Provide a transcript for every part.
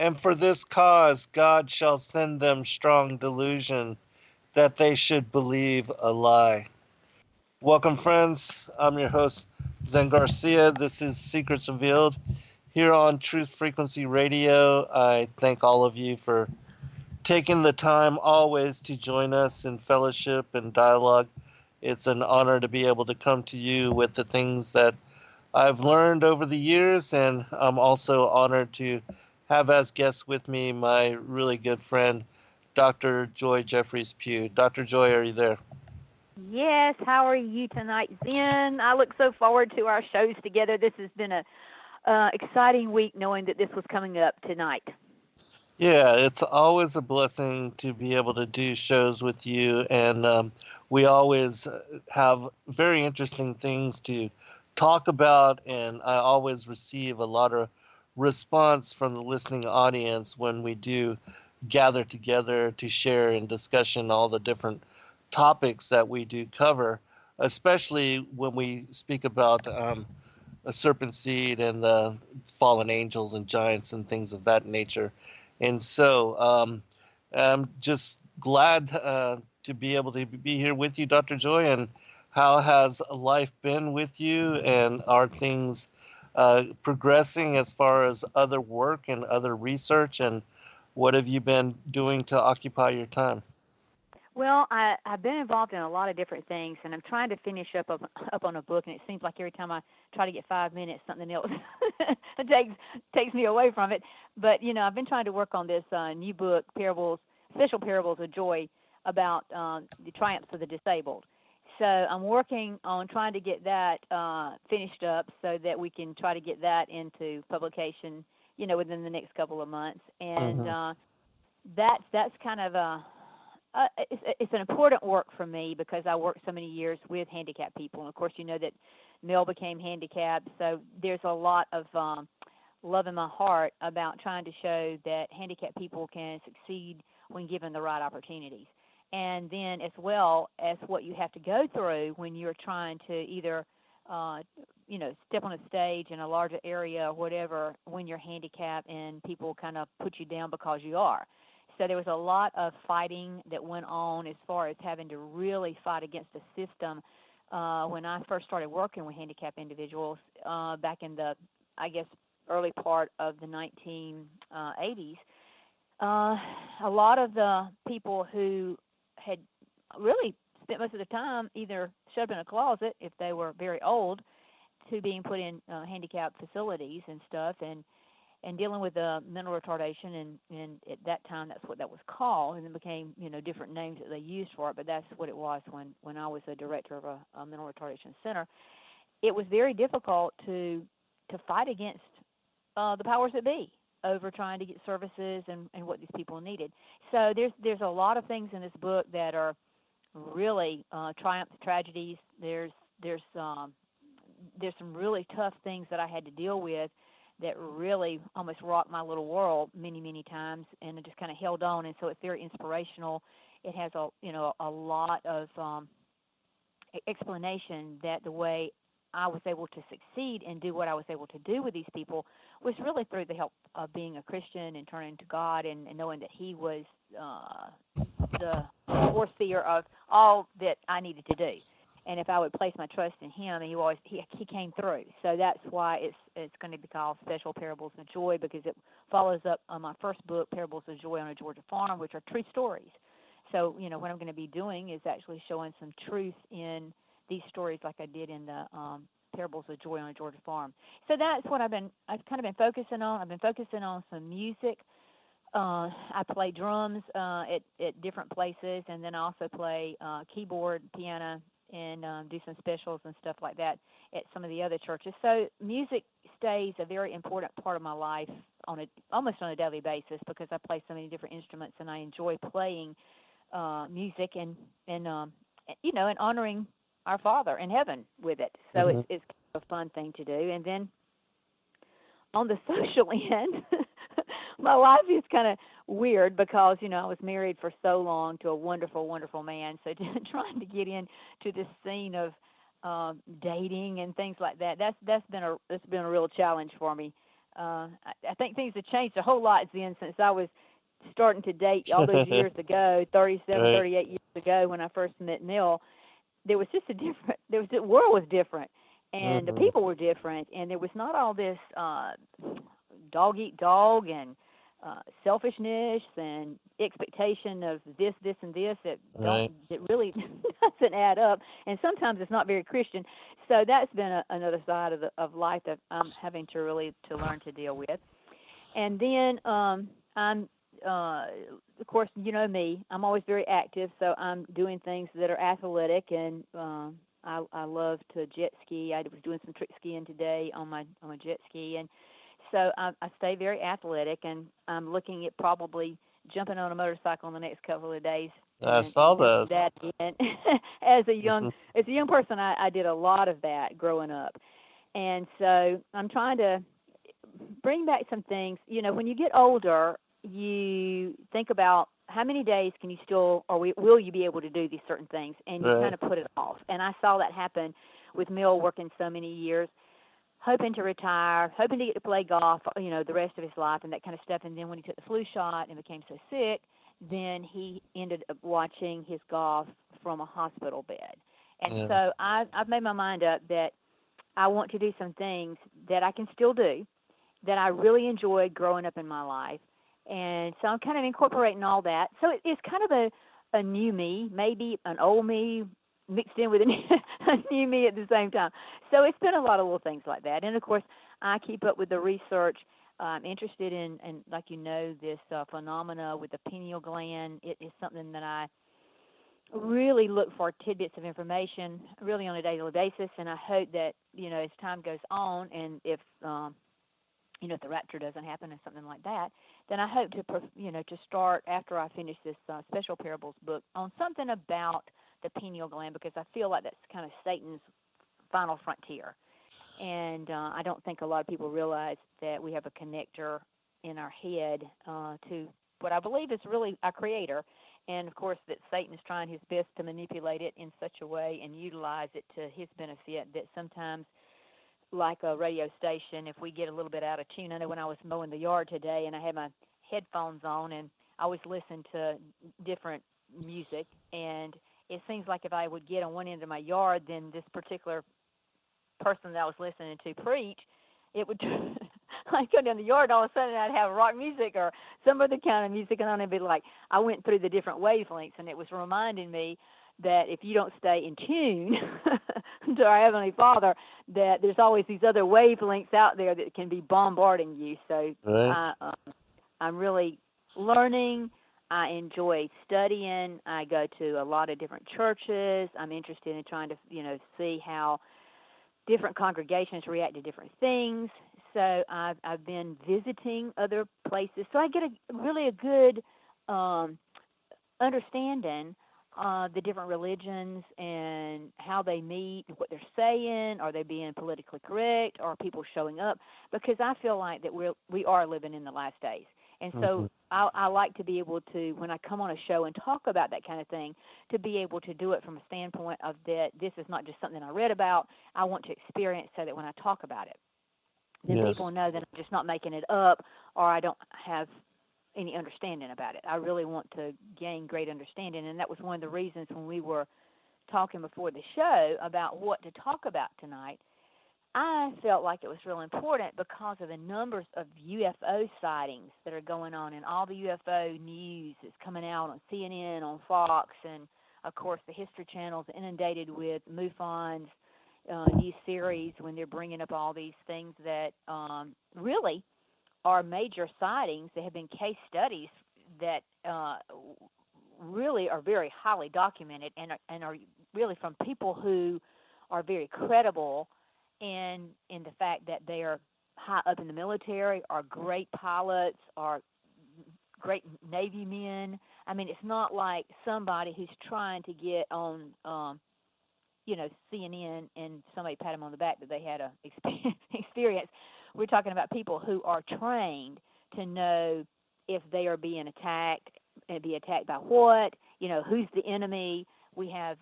And for this cause God shall send them strong delusion, that they should believe a lie. Welcome, friends. I'm your host, Zen Garcia. This is Secrets Revealed here on Truth Frequency Radio. I thank all of you for taking the time always to join us in fellowship and dialogue. It's an honor to be able to come to you with the things that I've learned over the years, and I'm also honored to have as guests with me my really good friend, Dr. Joy Jeffries Pugh. Dr. Joy, are you there? Yes, how are you tonight, Zen? I look so forward to our shows together. This has been a exciting week knowing that this was coming up tonight. Yeah, it's always a blessing to be able to do shows with you, and we always have very interesting things to talk about, and I always receive a lot of response from the listening audience when we do gather together to share in discussion all the different topics that we do cover, especially when we speak about a serpent seed and the fallen angels and giants and things of that nature. And so I'm just glad to be able to be here with you, Dr. Joy. And how has life been with you? And are things progressing as far as other work and other research? And what have you been doing to occupy your time? Well, I've been involved in a lot of different things, and I'm trying to finish up on a book, and it seems like every time I try to get 5 minutes, something else takes me away from it. But I've been trying to work on this new book, Special Parables of Joy, about the triumphs of the disabled. So I'm working on trying to get that finished up so that we can try to get that into publication, within the next couple of months, and Mm-hmm. that's kind of a it's an important work for me because I worked so many years with handicapped people, and of course, you know that Mel became handicapped, so there's a lot of love in my heart about trying to show that handicapped people can succeed when given the right opportunities, and then as well as what you have to go through when you're trying to either uh, step on a stage in a larger area or whatever when you're handicapped and people kind of put you down because you are. So there was a lot of fighting that went on as far as having to really fight against the system when I first started working with handicapped individuals back in the, I guess, early part of the 1980s. Uh, a lot of the people who had really spent most of the time either shut up in a closet if they were very old to being put in handicapped facilities and stuff, and dealing with mental retardation, and at that time that's what that was called, and then became different names that they used for it, but that's what it was when I was a director of a mental retardation center. It was very difficult to fight against the powers that be over trying to get services and what these people needed. So there's a lot of things in this book that are really triumphs, tragedies. There's there's some really tough things that I had to deal with that really almost rocked my little world many times, and I just kind of held on. And so it's very inspirational. It has a lot of explanation that the way I was able to succeed and do what I was able to do with these people was really through the help of being a Christian and turning to God, and knowing that He was uh, the overseer of all that I needed to do. And if I would place my trust in Him, he came through. So that's why it's going to be called Special Parables of Joy, because it follows up on my first book, Parables of Joy on a Georgia Farm, which are true stories. So what I'm going to be doing is actually showing some truth in these stories, like I did in the Parables of Joy on a Georgia Farm. So that's what I've kind of been focusing on. I've been focusing on some music. I play drums at different places, and then I also play keyboard, piano, and do some specials and stuff like that at some of the other churches. So music stays a very important part of my life almost on a daily basis, because I play so many different instruments, and I enjoy playing music and honoring our Father in heaven with it. So Mm-hmm. it's kind of a fun thing to do. And then on the social end, my life is kind of weird because I was married for so long to a wonderful, wonderful man. So trying to get into this scene of dating and things like that, that's been a real challenge for me. I think things have changed a whole lot since I was starting to date all those years ago, 37, Right. 38 years ago when I first met Neil. There was just a different, the world was different, and the Hmm. people were different, and there was not all this dog eat dog and selfishness and expectation of this and this Right. that really doesn't add up, and sometimes it's not very Christian. So that's been another side of life that I'm having to really to learn to deal with. And then I'm, uh, of course, you know me. I'm always very active, so I'm doing things that are athletic, and I love to jet ski. I was doing some trick skiing today on my jet ski, and so I stay very athletic, and I'm looking at probably jumping on a motorcycle in the next couple of days I and saw attempting that. that again. as a young as a young person, I did a lot of that growing up, and so I'm trying to bring back some things. You know, when you get older, you think about how many days can you still, or will you be able to do these certain things, and you kind Right. of put it off. And I saw that happen with Mill working so many years, hoping to retire, hoping to get to play golf, you know, the rest of his life and that kind of stuff. And then when he took the flu shot and became so sick, then he ended up watching his golf from a hospital bed. And Yeah. so I've made my mind up that I want to do some things that I can still do that I really enjoyed growing up in my life. And so I'm kind of incorporating all that. So it's kind of a new me, maybe an old me mixed in with a a new me at the same time. So it's been a lot of little things like that. And of course, I keep up with the research. I'm interested in, like you know, this phenomena with the pineal gland. It is something that I really look for tidbits of information really on a daily basis. And I hope that, you know, as time goes on and if you know, if the rapture doesn't happen or something like that, then I hope to, you know, to start after I finish this special parables book on something about the pineal gland because I feel like that's kind of Satan's final frontier. And I don't think a lot of people realize that we have a connector in our head to what I believe is really our creator. And of course, that Satan is trying his best to manipulate it in such a way and utilize it to his benefit that sometimes like a radio station, if we get a little bit out of tune. I know when I was mowing the yard today and I had my headphones on and I was listening to different music, and it seems like if I would get on one end of my yard, then this particular person that I was listening to preach, it would I'd go down the yard and all of a sudden I'd have rock music or some other kind of music, and then it'd be like I went through the different wavelengths, and it was reminding me that if you don't stay in tune to our Heavenly Father, that there's always these other wavelengths out there that can be bombarding you. So Right. I, I'm really learning. I enjoy studying. I go to a lot of different churches. I'm interested in trying to, you know, see how different congregations react to different things. So I've been visiting other places, so I get a really a good um, understanding the different religions and how they meet, what they're saying, are they being politically correct, are people showing up? Because I feel like that we are living in the last days, and Hmm. so I like to be able to, when I come on a show and talk about that kind of thing, to be able to do it from a standpoint of that this is not just something I read about. I want to experience so that when I talk about it, then people Yes. know that I'm just not making it up or I don't have any understanding about it. I really want to gain great understanding, and that was one of the reasons when we were talking before the show about what to talk about tonight. I felt like it was real important because of the numbers of UFO sightings that are going on, and all the UFO news that's coming out on CNN, on Fox, and of course the History Channel's inundated with MUFON's new series when they're bringing up all these things that really are major sightings. There have been case studies that really are very highly documented and are really from people who are very credible in the fact that they are high up in the military, are great pilots, are great Navy men. I mean, it's not like somebody who's trying to get on, you know, CNN and somebody pat them on the back that they had a experience. We're talking about people who are trained to know if they are being attacked and be attacked by what, you know, who's the enemy. We have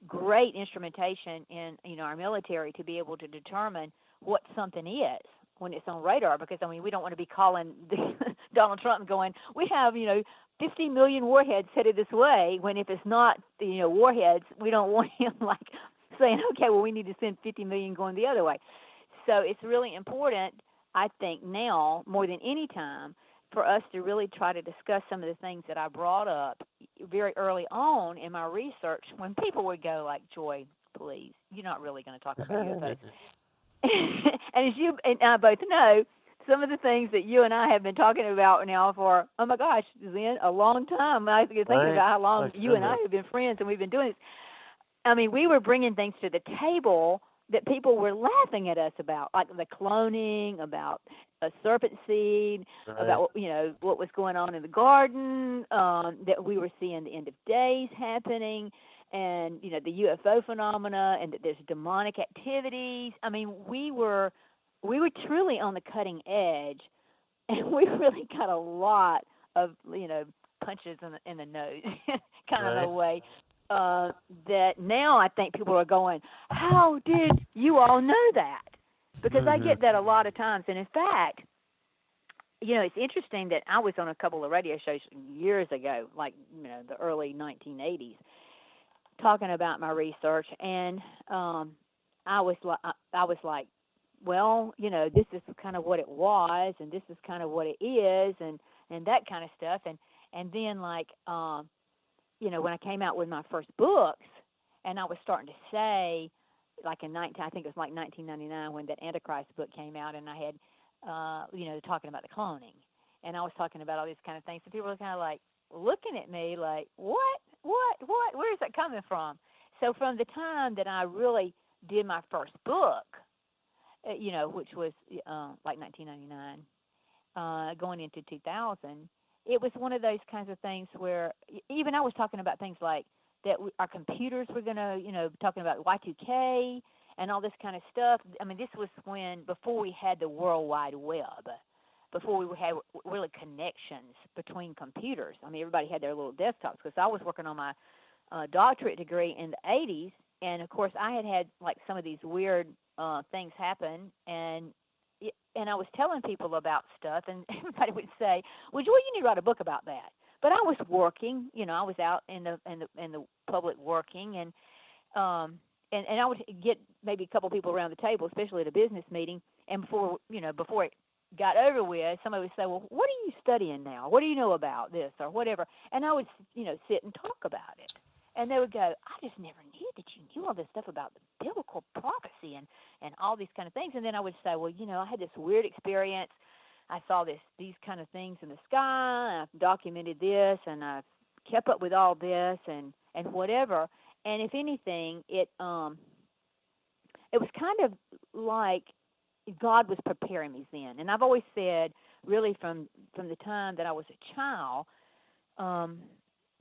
great instrumentation in, you know, our military to be able to determine what something is. when it's on radar, because I mean we don't want to be calling Donald Trump and going, we have 50 million warheads headed this way. When if it's not warheads, we don't want him like saying, okay, well we need to send 50 million going the other way. So it's really important, I think, now more than any time, for us to really try to discuss some of the things that I brought up very early on in my research, when people would go like, Joy, please, you're not really going to talk about UFOs. And as you and I both know, some of the things that you and I have been talking about now for, oh my gosh, Zen, a long time. I was thinking about how long you and I have been friends and we've been doing this. I mean, we were bringing things to the table that people were laughing at us about, like the cloning, about a serpent seed, about what was going on in the garden, that we were seeing the end of days happening, and the UFO phenomena, and that there's demonic activities. I mean, we were truly on the cutting edge, and we really got a lot of punches in the nose, kind of a way. That now I think people are going, how did you all know that? Because I get that a lot of times. And in fact, it's interesting that I was on a couple of radio shows years ago, like, the early 1980s, talking about my research. And I was like, well, this is kind of what it was, and this is kind of what it is, and that kind of stuff. And then like, when I came out with my first books, and I was starting to say, like I think it was like 1999 when that Antichrist book came out, and I had, talking about the cloning, and I was talking about all these kind of things, and people were kind of like looking at me like, what, where is that coming from? So from the time that I really did my first book, which was like 1999, going into 2000. It was one of those kinds of things where even I was talking about things like that our computers were going to, talking about Y2K and all this kind of stuff. I mean, this was before we had the World Wide Web, before we had really connections between computers. I mean, everybody had their little desktops, because I was working on my doctorate degree in the 80s. And, of course, I had like some of these weird things happen, and I was telling people about stuff, and everybody would say, "Well, Joy, you need to write a book about that." But I was working, I was out in the public working, and I would get maybe a couple people around the table, especially at a business meeting, and before it got over with, somebody would say, "Well, what are you studying now? What do you know about this or whatever?" And I would, sit and talk about it. And they would go, "I just never knew that you knew all this stuff about the biblical prophecy and all these kind of things." And then I would say, "Well, I had this weird experience. I saw these kind of things in the sky, and I've documented this, and I've kept up with all this and whatever." And if anything, it was kind of like God was preparing me then. And I've always said, really from the time that I was a child,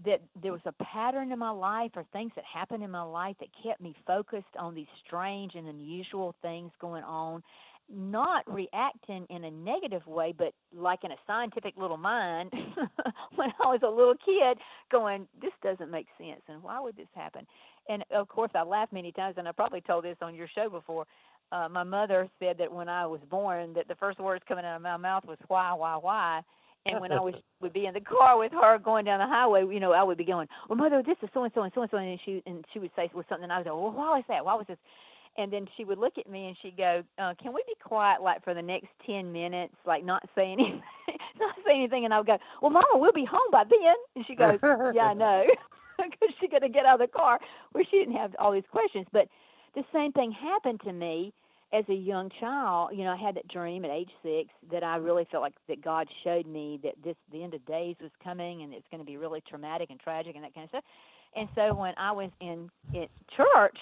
that there was a pattern in my life, or things that happened in my life, that kept me focused on these strange and unusual things going on, not reacting in a negative way, but like in a scientific little mind when I was a little kid, going, this doesn't make sense, and why would this happen? And of course I laughed many times, and I probably told this on your show before. My mother said that when I was born, that the first words coming out of my mouth was why. And when I would be in the car with her going down the highway, I would be going, "Well, Mother, this is so and so and so and so," and she would say something, and I would go, "Well, why was that? Why was this?" And then she would look at me and she'd go, "Can we be quiet, like for the next 10 minutes, like not say anything, not say anything?" And I would go, "Well, Mama, we'll be home by then." And she goes, "Yeah, I know," because she got to get out of the car where she didn't have all these questions. But the same thing happened to me as a young child. I had that dream at age 6 that I really felt like that God showed me that the end of days was coming, and it's going to be really traumatic and tragic and that kind of stuff. And so when I was in church,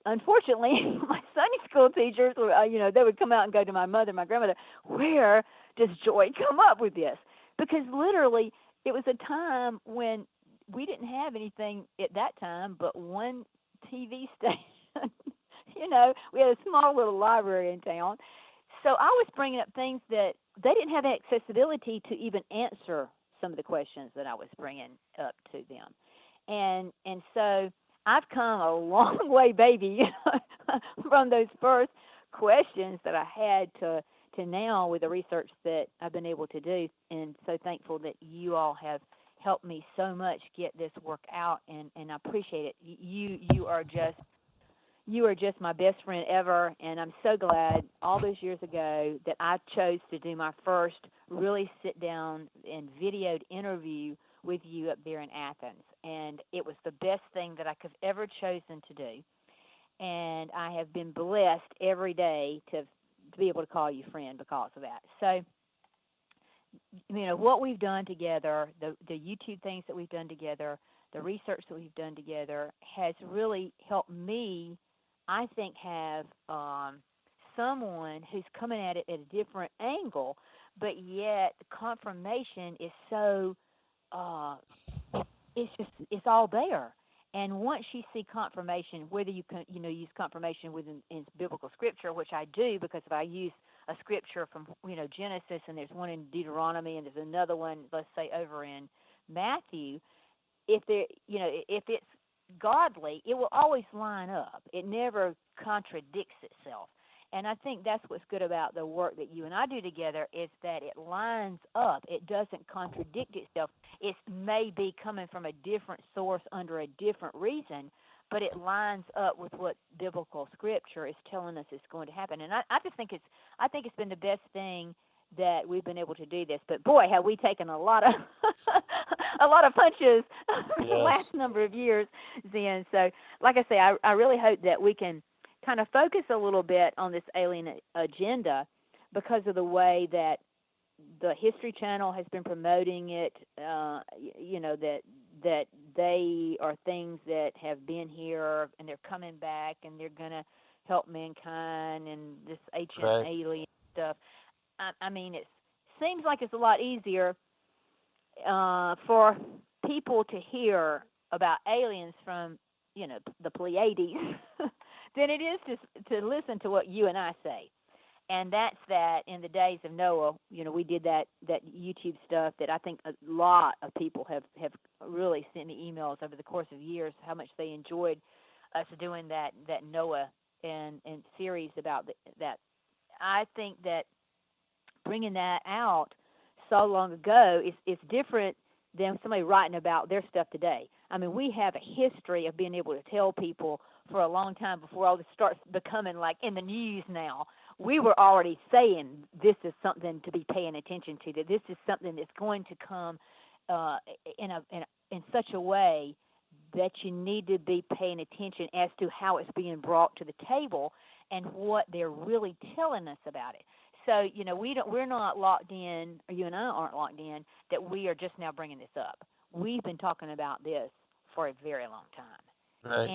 unfortunately, my Sunday school teachers, they would come out and go to my mother, my grandmother, "Where does Joy come up with this?" Because literally, it was a time when we didn't have anything at that time but one TV station. We had a small little library in town. So I was bringing up things that they didn't have accessibility to even answer some of the questions that I was bringing up to them. And so I've come a long way, baby, from those first questions that I had to now with the research that I've been able to do, and so thankful that you all have helped me so much get this work out, and I appreciate it. You are just my best friend ever, and I'm so glad all those years ago that I chose to do my first really sit down and videoed interview with you up there in Athens. And it was the best thing that I could have ever chosen to do. And I have been blessed every day to be able to call you friend because of that. So, what we've done together, the YouTube things that we've done together, the research that we've done together has really helped me, I think, have someone who's coming at it at a different angle, but yet the confirmation is so, uh, it's all there. And once you see confirmation, whether you can use confirmation within in biblical scripture, which I do, because if I use a scripture from Genesis, and there's one in Deuteronomy, and there's another one, let's say, over in Matthew, if it's godly, it will always line up. It never contradicts itself. And I think that's what's good about the work that you and I do together, is that it lines up. It doesn't contradict itself. It may be coming from a different source under a different reason, but it lines up with what biblical scripture is telling us is going to happen. And I just think it's been the best thing that we've been able to do this. But boy, have we taken a lot of a lot of punches the Yes. last number of years, Zen. So, like I say, I really hope that we can kind of focus a little bit on this alien agenda, because of the way that the History Channel has been promoting it. That they are things that have been here and they're coming back and they're going to help mankind and this ancient Right. alien stuff. I mean, it seems like it's a lot easier for people to hear about aliens from, the Pleiades than it is to listen to what you and I say. And that's that in the days of Noah, we did that YouTube stuff that I think a lot of people have really sent me emails over the course of years, how much they enjoyed us doing that Noah and series about that. I think that bringing that out so long ago is different than somebody writing about their stuff today. I mean, we have a history of being able to tell people for a long time before all this starts becoming like in the news now. We were already saying this is something to be paying attention to, that this is something that's going to come in such a way that you need to be paying attention as to how it's being brought to the table and what they're really telling us about it. So, we're not locked in, or you and I aren't locked in, that we are just now bringing this up. We've been talking about this for a very long time. Right.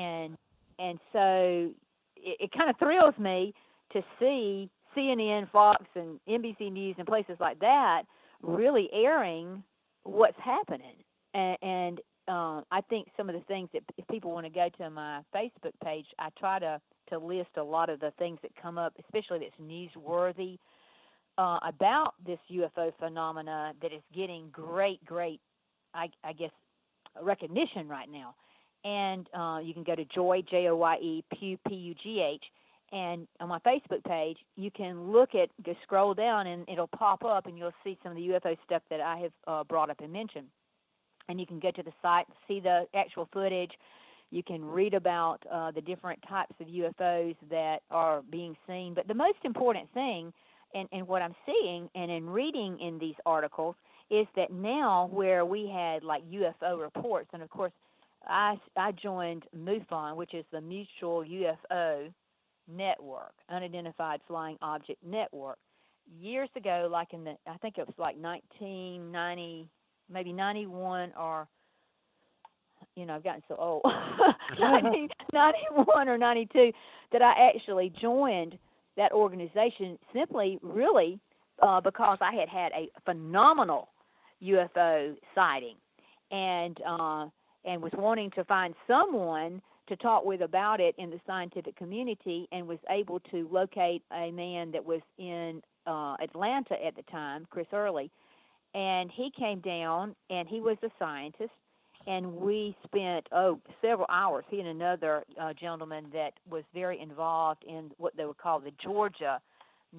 And so it kind of thrills me to see CNN, Fox, and NBC News and places like that really airing what's happening. And I think some of the things that, if people want to go to my Facebook page, I try to list a lot of the things that come up, especially that's newsworthy, about this UFO phenomena that is getting great, I guess, recognition right now. And you can go to Joy, Joye, Pugh, and on my Facebook page, you can just scroll down, and it'll pop up, and you'll see some of the UFO stuff that I have brought up and mentioned. And you can go to the site, see the actual footage. You can read about the different types of UFOs that are being seen. But the most important thing, and what I'm seeing and in reading in these articles, is that now where we had like UFO reports, and of course I joined MUFON, which is the Mutual UFO Network, Unidentified Flying Object Network, years ago, like I think it was like 1990, maybe 91, or, I've gotten so old, 1991 or 92, that I actually joined that organization simply, really, because I had a phenomenal UFO sighting, and was wanting to find someone to talk with about it in the scientific community, and was able to locate a man that was in Atlanta at the time, Chris Early, and he came down, and he was a scientist, and we spent several hours. He and another gentleman that was very involved in what they would call the Georgia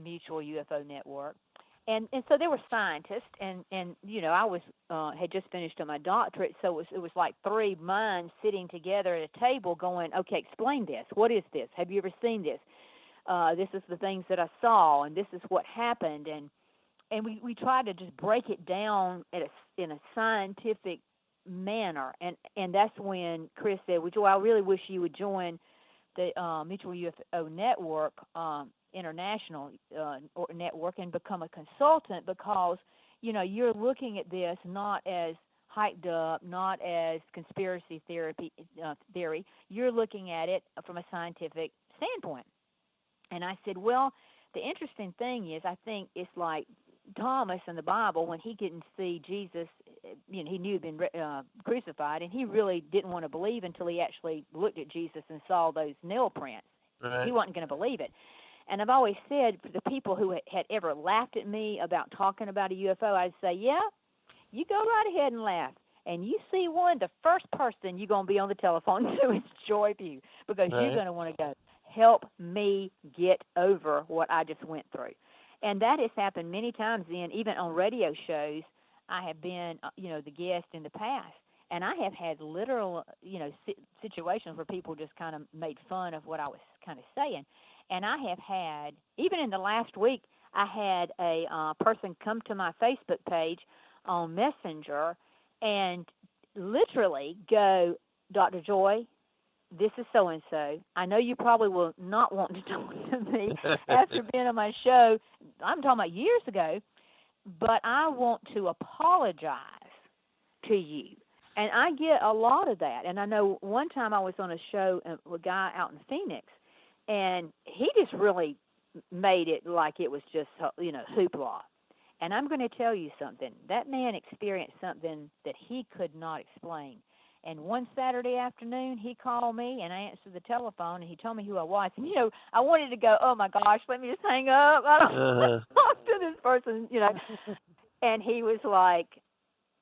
Mutual UFO Network. And so there were scientists, and I was had just finished on my doctorate, so it was like three minds sitting together at a table, going, okay, explain this. What is this? Have you ever seen this? This is the things that I saw, and this is what happened, and we tried to just break it down in a scientific manner, and that's when Chris said, well, Joy, I really wish you would join the Mutual UFO Network International network and become a consultant, because you're looking at this not as hyped up, not as conspiracy theory. You're looking at it from a scientific standpoint. And I said, well, the interesting thing is, I think it's like Thomas in the Bible, when he couldn't see Jesus, he knew he'd been crucified, and he really didn't want to believe until he actually looked at Jesus and saw those nail prints. Right. He wasn't going to believe it. And I've always said, for the people who had ever laughed at me about talking about a UFO, I'd say, yeah, you go right ahead and laugh. And you see one, the first person you're going to be on the telephone to is Joy Pugh, because Right. you're going to want to go, help me get over what I just went through. And that has happened many times then, even on radio shows. I have been, the guest in the past, and I have had literal, situations where people just kind of made fun of what I was kind of saying. And I have had, even in the last week, I had a person come to my Facebook page on Messenger and literally go, Dr. Joy, this is so-and-so. I know you probably will not want to talk to me after being on my show. I'm talking about years ago, but I want to apologize to you. And I get a lot of that. And I know one time I was on a show with a guy out in Phoenix, and he just really made it like it was just, hoopla. And I'm going to tell you something. That man experienced something that he could not explain. And one Saturday afternoon, he called me, and I answered the telephone, and he told me who I was. And, I wanted to go, oh, my gosh, let me just hang up. I don't want to talk to this person, And he was like,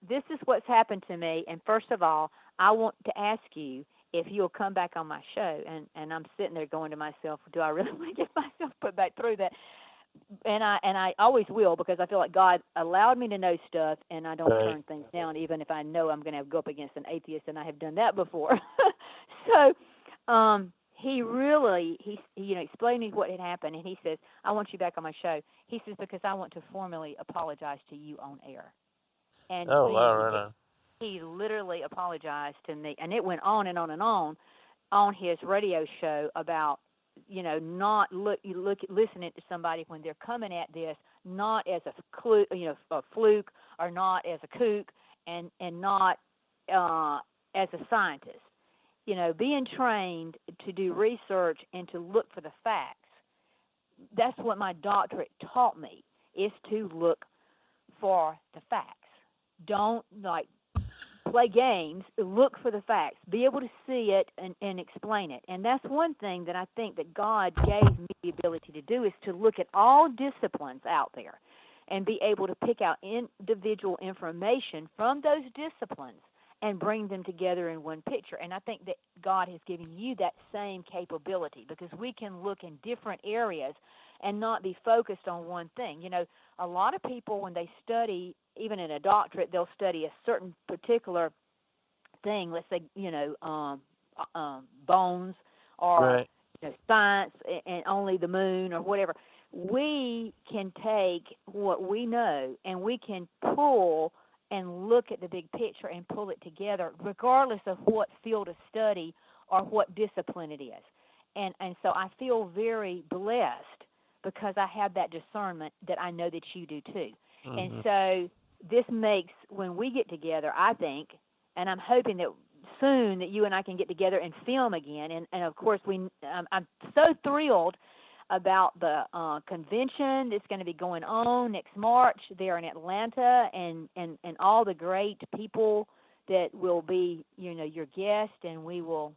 this is what's happened to me. And first of all, I want to ask you if you'll come back on my show. And I'm sitting there going to myself, do I really want to get myself put back through that? And I always will, because I feel like God allowed me to know stuff, and I don't Right. turn things down, even if I know I'm going to go up against an atheist, and I have done that before. So he really, explained to me what had happened, and he says, I want you back on my show. He says, because I want to formally apologize to you on air. And Oh, wow, right on. he literally apologized to me, and it went on and on and on his radio show about, not listening to somebody when they're coming at this, not as a fluke, or not as a kook, and not as a scientist. Being trained to do research and to look for the facts. That's what my doctorate taught me, is to look for the facts. Don't play games. Look for the facts. Be able to see it and explain it. And that's one thing that I think that God gave me the ability to do, is to look at all disciplines out there and be able to pick out individual information from those disciplines and bring them together in one picture. And I think that God has given you that same capability, because we can look in different areas and not be focused on one thing. A lot of people, when they study, even in a doctorate, they'll study a certain particular thing, let's say, bones, or Right. science and only the moon or whatever. We can take what we know, and we can pull and look at the big picture and pull it together, regardless of what field of study or what discipline it is. And so I feel very blessed, because I have that discernment that I know that you do too. Mm-hmm. And so this makes, when we get together, I think, and I'm hoping that soon that you and I can get together and film again. And of course, I'm so thrilled about the convention that's going to be going on next March there in Atlanta, and all the great people that will be, your guest, and we will,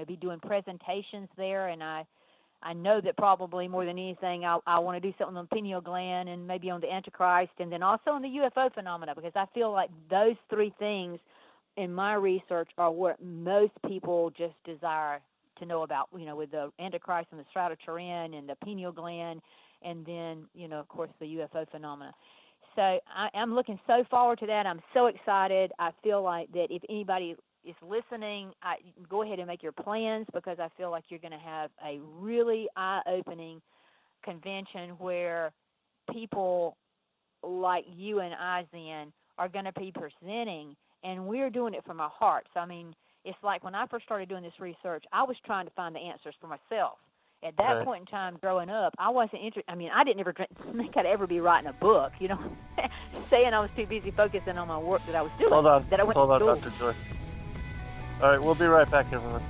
be doing presentations there. And I know that probably more than anything, I want to do something on the pineal gland, and maybe on the Antichrist, and then also on the UFO phenomena, because I feel like those three things in my research are what most people just desire to know about, with the Antichrist and the Shroud of Turin and the pineal gland, and then, of course, the UFO phenomena. So I'm looking so forward to that. I'm so excited. I feel like that if anybody is listening, go ahead and make your plans, because I feel like you're going to have a really eye-opening convention where people like you and I, Zen, are going to be presenting, and we're doing it from our hearts. I mean, it's like when I first started doing this research, I was trying to find the answers for myself. At that Right. point in time, growing up, I wasn't interested. I mean, I didn't ever think I'd ever be writing a book, saying I was too busy focusing on my work that I was doing, that I went to Hold on, school. Dr. Joy. All right, we'll be right back, everyone.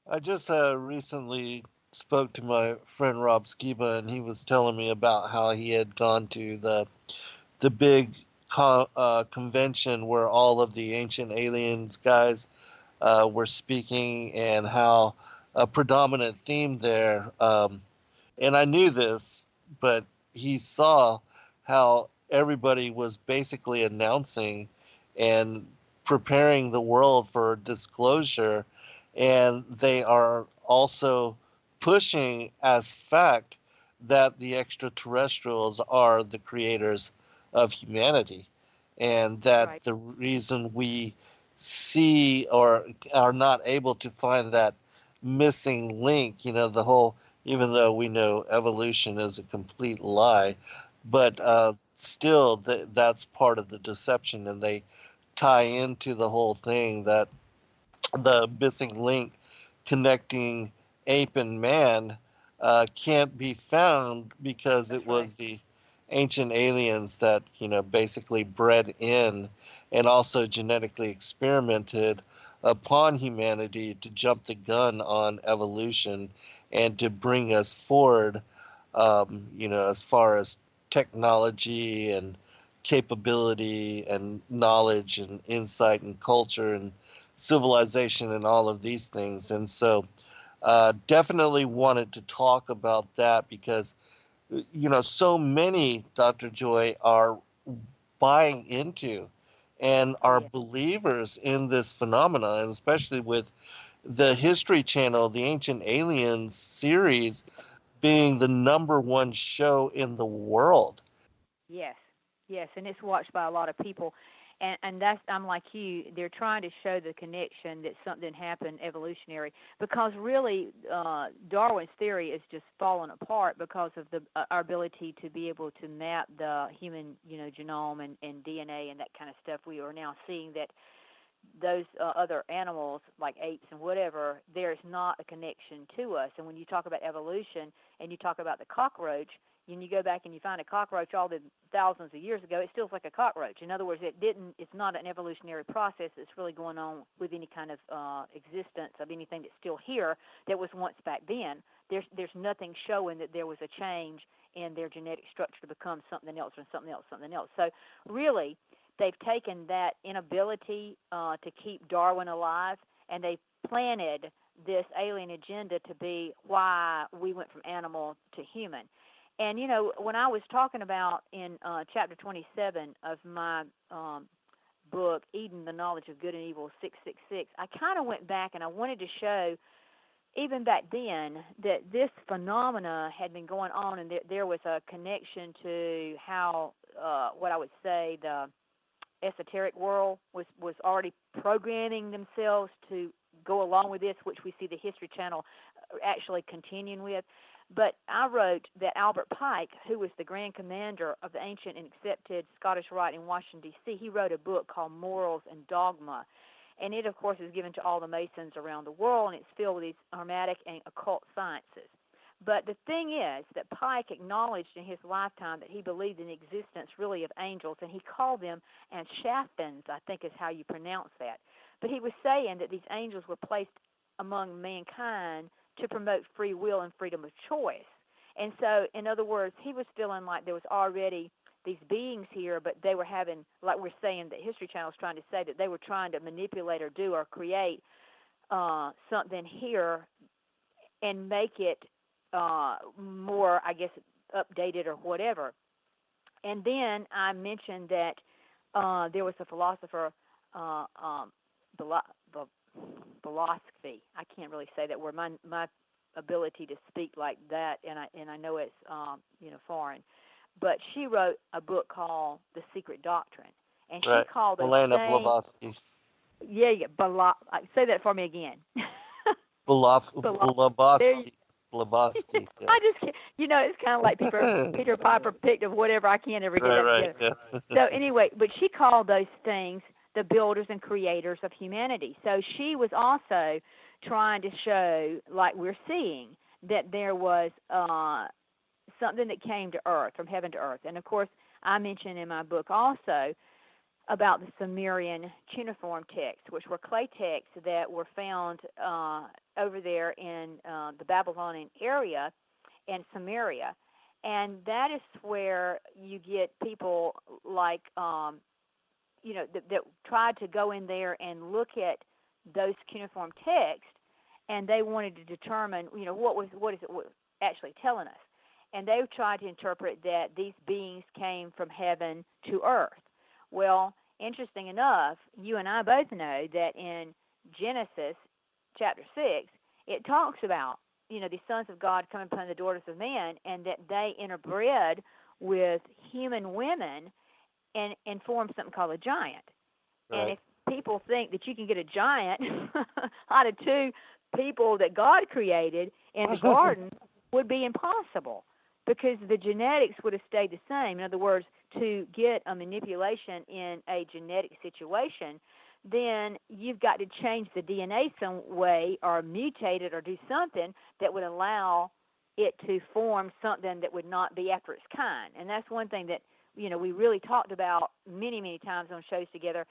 I just recently spoke to my friend Rob Skiba, and he was telling me about how he had gone to the big convention where all of the ancient aliens guys were speaking, and how a predominant theme there, and I knew this, but he saw how everybody was basically announcing and preparing the world for disclosure, and they are also pushing as fact that the extraterrestrials are the creators of humanity, and that Right. the reason we see or are not able to find that missing link, the whole, even though we know evolution is a complete lie, but still that's part of the deception, and they tie into the whole thing that the missing link connecting ape and man can't be found because That's it right. was the ancient aliens that basically bred in and also genetically experimented upon humanity to jump the gun on evolution and to bring us forward, as far as technology and capability and knowledge and insight and culture and civilization and all of these things. And so, definitely wanted to talk about that because, so many, Dr. Joy, are buying into and Oh, are yeah. believers in this phenomena, and especially with the History Channel, the Ancient Aliens series being the number one show in the world. Yes, yes, and it's watched by a lot of people, and that's, I'm like you. They're trying to show the connection that something happened evolutionary, because really, Darwin's theory is just falling apart because of the our ability to be able to map the human, genome and DNA and that kind of stuff. We are now seeing that those other animals like apes and whatever, there's not a connection to us. And when you talk about evolution and you talk about the cockroach, and you go back and you find a cockroach all the thousands of years ago, it still like a cockroach. In other words, it's not an evolutionary process that's really going on with any kind of existence of anything that's still here that was once back then. There's nothing showing that there was a change in their genetic structure to become something else or something else, something else. So really, they've taken that inability to keep Darwin alive, and they've planted this alien agenda to be why we went from animal to human. And when I was talking about in chapter 27 of my book, Eden, the Knowledge of Good and Evil 666, I kind of went back and I wanted to show, even back then, that this phenomena had been going on, and there was a connection to how, what I would say, the esoteric world was already programming themselves to go along with this, which we see the History Channel actually continuing with. But I wrote that Albert Pike, who was the Grand Commander of the ancient and accepted Scottish Rite in Washington, D.C., he wrote a book called Morals and Dogma. And it, of course, is given to all the Masons around the world, and it's filled with these hermetic and occult sciences. But the thing is that Pike acknowledged in his lifetime that he believed in the existence really of angels, and he called them Anshafins, I think is how you pronounce that. But he was saying that these angels were placed among mankind to promote free will and freedom of choice. And so, in other words, he was feeling like there was already these beings here, but they were having, like we're saying, that History Channel is trying to say, that they were trying to manipulate or do or create something here and make it more, I guess, updated or whatever. And then I mentioned that there was a philosopher, uh, um, philosophy. I can't really say that word. My ability to speak like that, and I know it's foreign, but she wrote a book called The Secret Doctrine, and she Right. called those Helena same. Blavatsky. Yeah, yeah. Say that for me again. There you, Blavatsky. Blavatsky. I Yes. just can't, it's kind of like Peter Piper picked of whatever. I can't ever get Right. that Right. together. Yeah. So anyway, but she called those things the builders and creators of humanity. So she was also trying to show, like we're seeing, that there was something that came to earth, from heaven to earth. And of course, I mentioned in my book also about the Sumerian cuneiform texts, which were clay texts that were found over there in the Babylonian area and Samaria. And that is where you get people like, that tried to go in there and look at those cuneiform texts, and they wanted to determine, what is it actually telling us. And they tried to interpret that these beings came from heaven to earth. Well, interesting enough, you and I both know that in Genesis chapter 6, it talks about, the sons of God coming upon the daughters of man, and that they interbred with human women and formed something called a giant. And Right. if people think that you can get a giant out of two people that God created in the garden, would be impossible, because the genetics would have stayed the same. In other words, to get a manipulation in a genetic situation, then you've got to change the DNA some way, or mutate it, or do something that would allow it to form something that would not be after its kind. And that's one thing that we really talked about many, many times on shows together,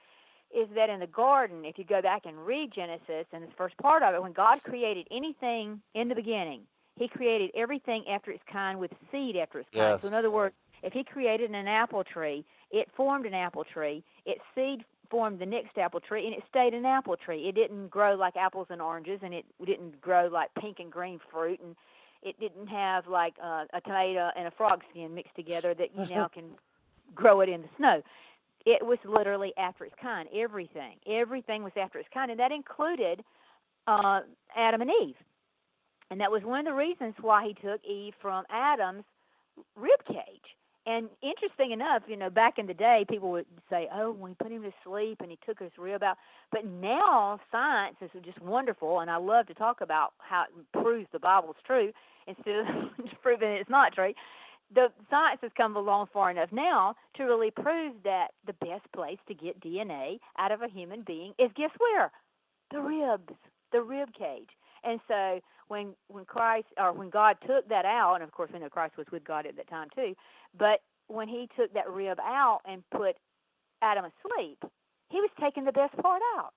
is that in the garden, if you go back and read Genesis and the first part of it, when God created anything in the beginning, he created everything after its kind, with seed after its kind. Yes. So in other words, if he created an apple tree, it formed an apple tree, its seed formed the next apple tree, and it stayed an apple tree. It didn't grow like apples and oranges, and it didn't grow like pink and green fruit, and it didn't have like a tomato and a frog skin mixed together that you now can grow it in the snow. It was literally after its kind. Everything was after its kind, and that included Adam and Eve. And that was one of the reasons why he took Eve from Adam's rib cage. And interesting enough, back in the day, people would say, "Oh, when he put him to sleep and he took his rib out." But now science is just wonderful, and I love to talk about how it proves the Bible's true instead of proving it's not true. The science has come along far enough now to really prove that the best place to get DNA out of a human being is, guess where? The ribs, the rib cage. And so when Christ, or when God took that out, and of course we know Christ was with God at that time too, but when he took that rib out and put Adam asleep, he was taking the best part out.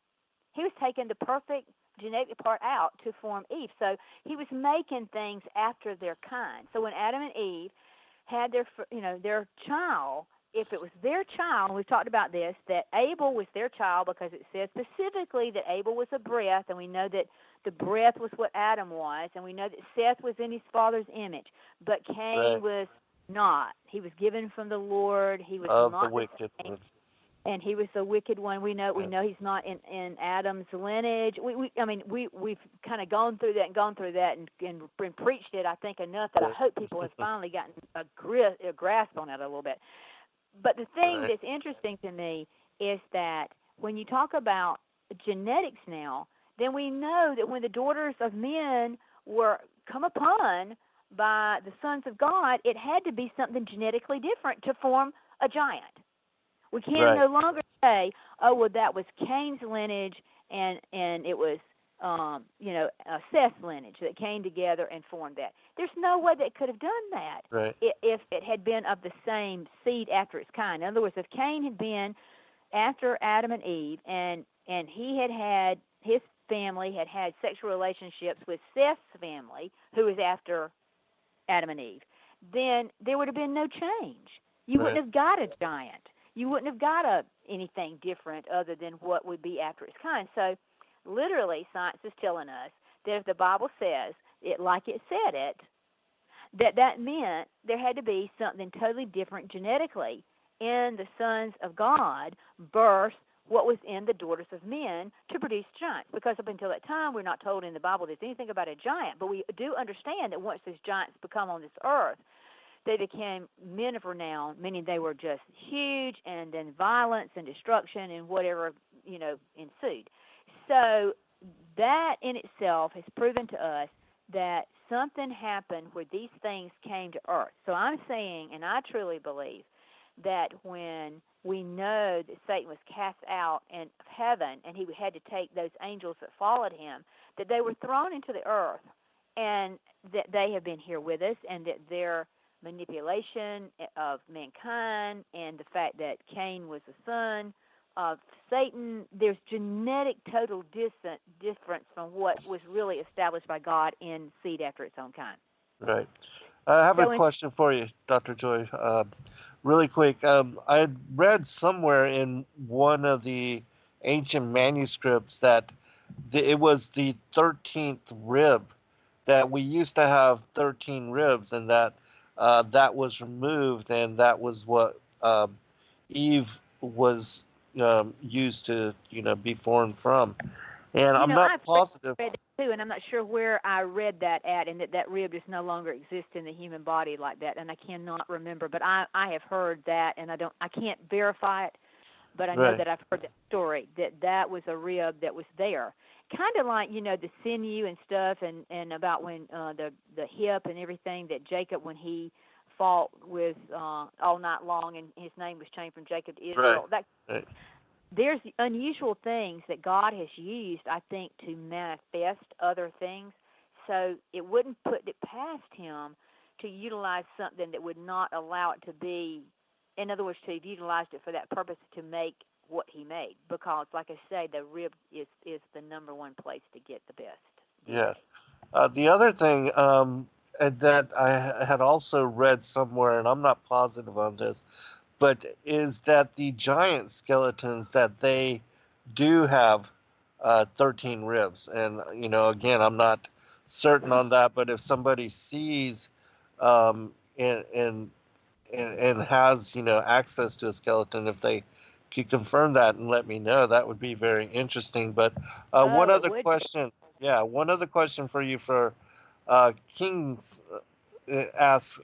He was taking the perfect genetic part out to form Eve. So he was making things after their kind. So when Adam and Eve had their child, if it was their child, we've talked about this, that Abel was their child, because it says specifically that Abel was a breath, and we know that the breath was what Adam was, and we know that Seth was in his father's image, but Cain was not. He was given from the Lord. He was Of not the wicked same, one. and he was the wicked one. We know he's not in Adam's lineage. We've kind of gone through that and preached it, I think, enough that I hope people have finally gotten a grasp on it a little bit. But the thing that's interesting to me is that when you talk about genetics now, then we know that when the daughters of men were come upon by the sons of God, it had to be something genetically different to form a giant. We can no longer say, "Oh, well, that was Cain's lineage, and it was Seth's lineage that came together and formed that." There's no way they could have done that if it had been of the same seed after its kind. In other words, if Cain had been after Adam and Eve, and he had his family had sexual relationships with Seth's family, who was after Adam and Eve, then there would have been no change. You wouldn't have got a giant. You wouldn't have got anything different other than what would be after its kind. So literally, science is telling us that if the Bible says it like it said it, that meant there had to be something totally different genetically. in the sons of God birth what was in the daughters of men to produce giants. Because up until that time, we're not told in the Bible there's anything about a giant, but we do understand that once those giants become on this earth, they became men of renown, meaning they were just huge, and then violence and destruction and whatever, ensued. So that in itself has proven to us that something happened where these things came to earth. So I'm saying, and I truly believe, that when we know that Satan was cast out of heaven and he had to take those angels that followed him, that they were thrown into the earth, and that they have been here with us, and that their manipulation of mankind and the fact that Cain was the son of Satan, there's genetic total difference from what was really established by God in seed after its own kind. Right. I have a question for you, Dr. Joy. Really quick. I had read somewhere in one of the ancient manuscripts that it was the 13th rib, that we used to have 13 ribs, and that that was removed, and that was what Eve was used to, be formed from. And I'm not positive. I've read that too, and I'm not sure where I read that at, and that rib just no longer exists in the human body like that, and I cannot remember. But I have heard that, and I can't verify it, but I know that I've heard that story, that was a rib that was there. Kind of like, the sinew and stuff, and about when the hip and everything that Jacob, when he fought with all night long, and his name was changed from Jacob to Israel. Right. There's unusual things that God has used, I think, to manifest other things. So it wouldn't put it past him to utilize something that would not allow it to be, in other words, to have utilized it for that purpose to make what he made. Because, like I say, the rib is the number one place to get the best. Yeah. The other thing that I had also read somewhere, and I'm not positive on this, but is that the giant skeletons, that they do have 13 ribs. And, again, I'm not certain on that, but if somebody sees and has, access to a skeleton, if they could confirm that and let me know, that would be very interesting. But one other question. Yeah, one other question for you for King asks,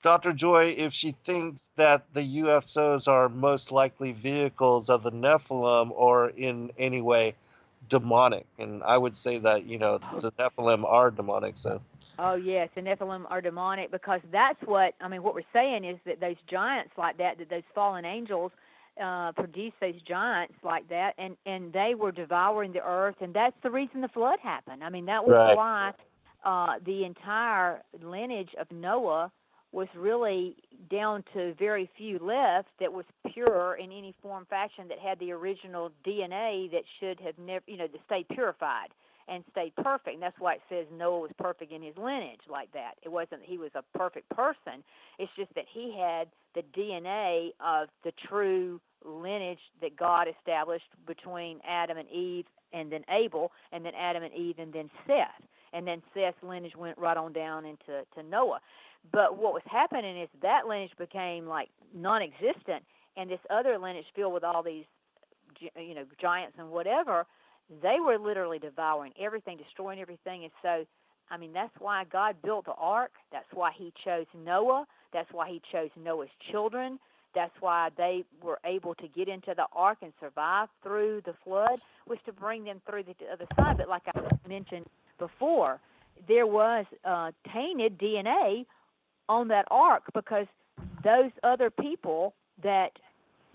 Dr. Joy, if she thinks that the UFOs are most likely vehicles of the Nephilim or in any way demonic. And I would say that, the Nephilim are demonic. So. Oh, yes, the Nephilim are demonic, because that's what we're saying is that those giants like that those fallen angels produced those giants like that, and they were devouring the earth, and that's the reason the flood happened. That was why the entire lineage of Noah was really down to very few left that was pure in any form, fashion, that had the original DNA that should have never, to stay purified and stay perfect. And that's why it says Noah was perfect in his lineage like that. It wasn't that he was a perfect person. It's just that he had the DNA of the true lineage that God established between Adam and Eve, and then Abel, and then Adam and Eve, and then Seth. And then Seth's lineage went right on down into Noah. But what was happening is that lineage became like non-existent, and this other lineage filled with all these, giants and whatever, they were literally devouring everything, destroying everything. And so, that's why God built the ark. That's why he chose Noah. That's why he chose Noah's children. That's why they were able to get into the ark and survive through the flood, was to bring them through the other side. But like I mentioned before, there was tainted DNA on that ark, because those other people that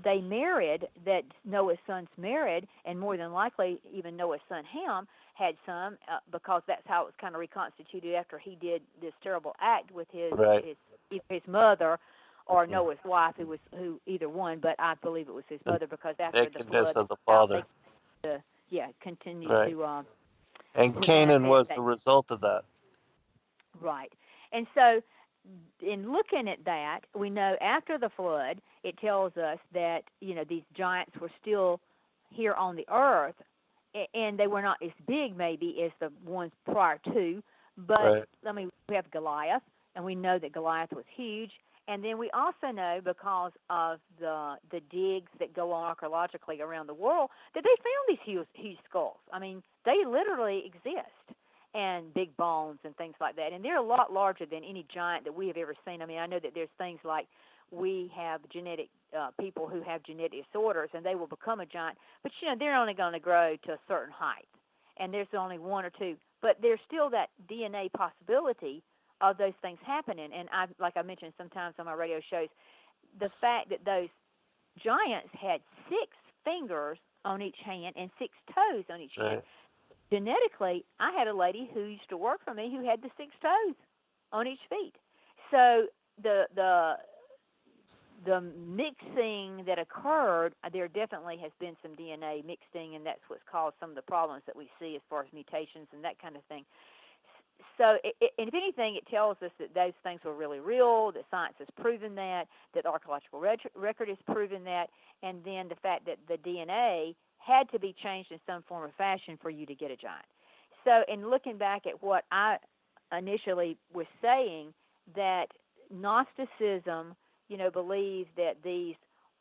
they married, that Noah's sons married, and more than likely even Noah's son Ham had some, because that's how it was kind of reconstituted after he did this terrible act with his mother, or Noah's wife, who either one, but I believe it was his mother, because after the flood, of the father. Continued to. And Canaan was the result of that. Right. And so, in looking at that, we know after the flood, it tells us that, these giants were still here on the earth, and they were not as big maybe as the ones prior to, but we have Goliath, and we know that Goliath was huge, And then we also know, because of the digs that go on archaeologically around the world, that they found these huge skulls. I mean, they literally exist, and big bones and things like that. And they're a lot larger than any giant that we have ever seen. I mean, I know that there's things like we have genetic people who have genetic disorders, and they will become a giant, but they're only going to grow to a certain height, and there's only one or two. But there's still that DNA possibility of those things happening. And like I mentioned sometimes on my radio shows, the fact that those giants had 6 fingers on each hand and 6 toes on each hand. Genetically, I had a lady who used to work for me who had the 6 toes on each feet. So the mixing that occurred, there definitely has been some DNA mixing, and that's what's caused some of the problems that we see as far as mutations and that kind of thing. So, and if anything, it tells us that those things were really real, that science has proven that the archaeological record has proven that, and then the fact that the DNA had to be changed in some form or fashion for you to get a giant. So, in looking back at what I initially was saying, that Gnosticism, believed that these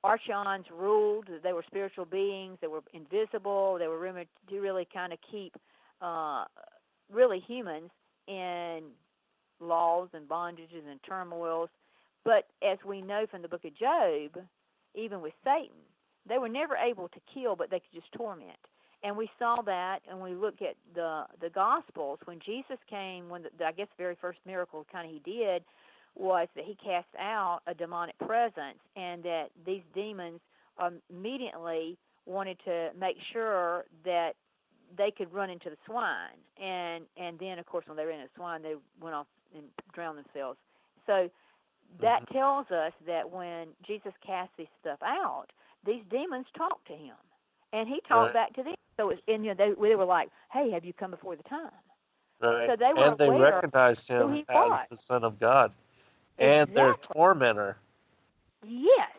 archons ruled, that they were spiritual beings, they were invisible, they were rumored to really kind of keep really humans in laws and bondages and turmoils. But as we know from the book of Job, even with Satan, they were never able to kill, but they could just torment. And we saw that, and we look at the Gospels, when Jesus came, when I guess the very first miracle kind of he did was that he cast out a demonic presence, and that these demons immediately wanted to make sure that they could run into the swine, and then, of course, when they ran into the swine, they went off and drowned themselves. So that tells us that when Jesus cast this stuff out, these demons talked to him, and he talked back to them. So they were like, "Hey, have you come before the time?" Right. So they were and they aware recognized who him he as was. the Son of God and their Exactly. tormentor. Yes.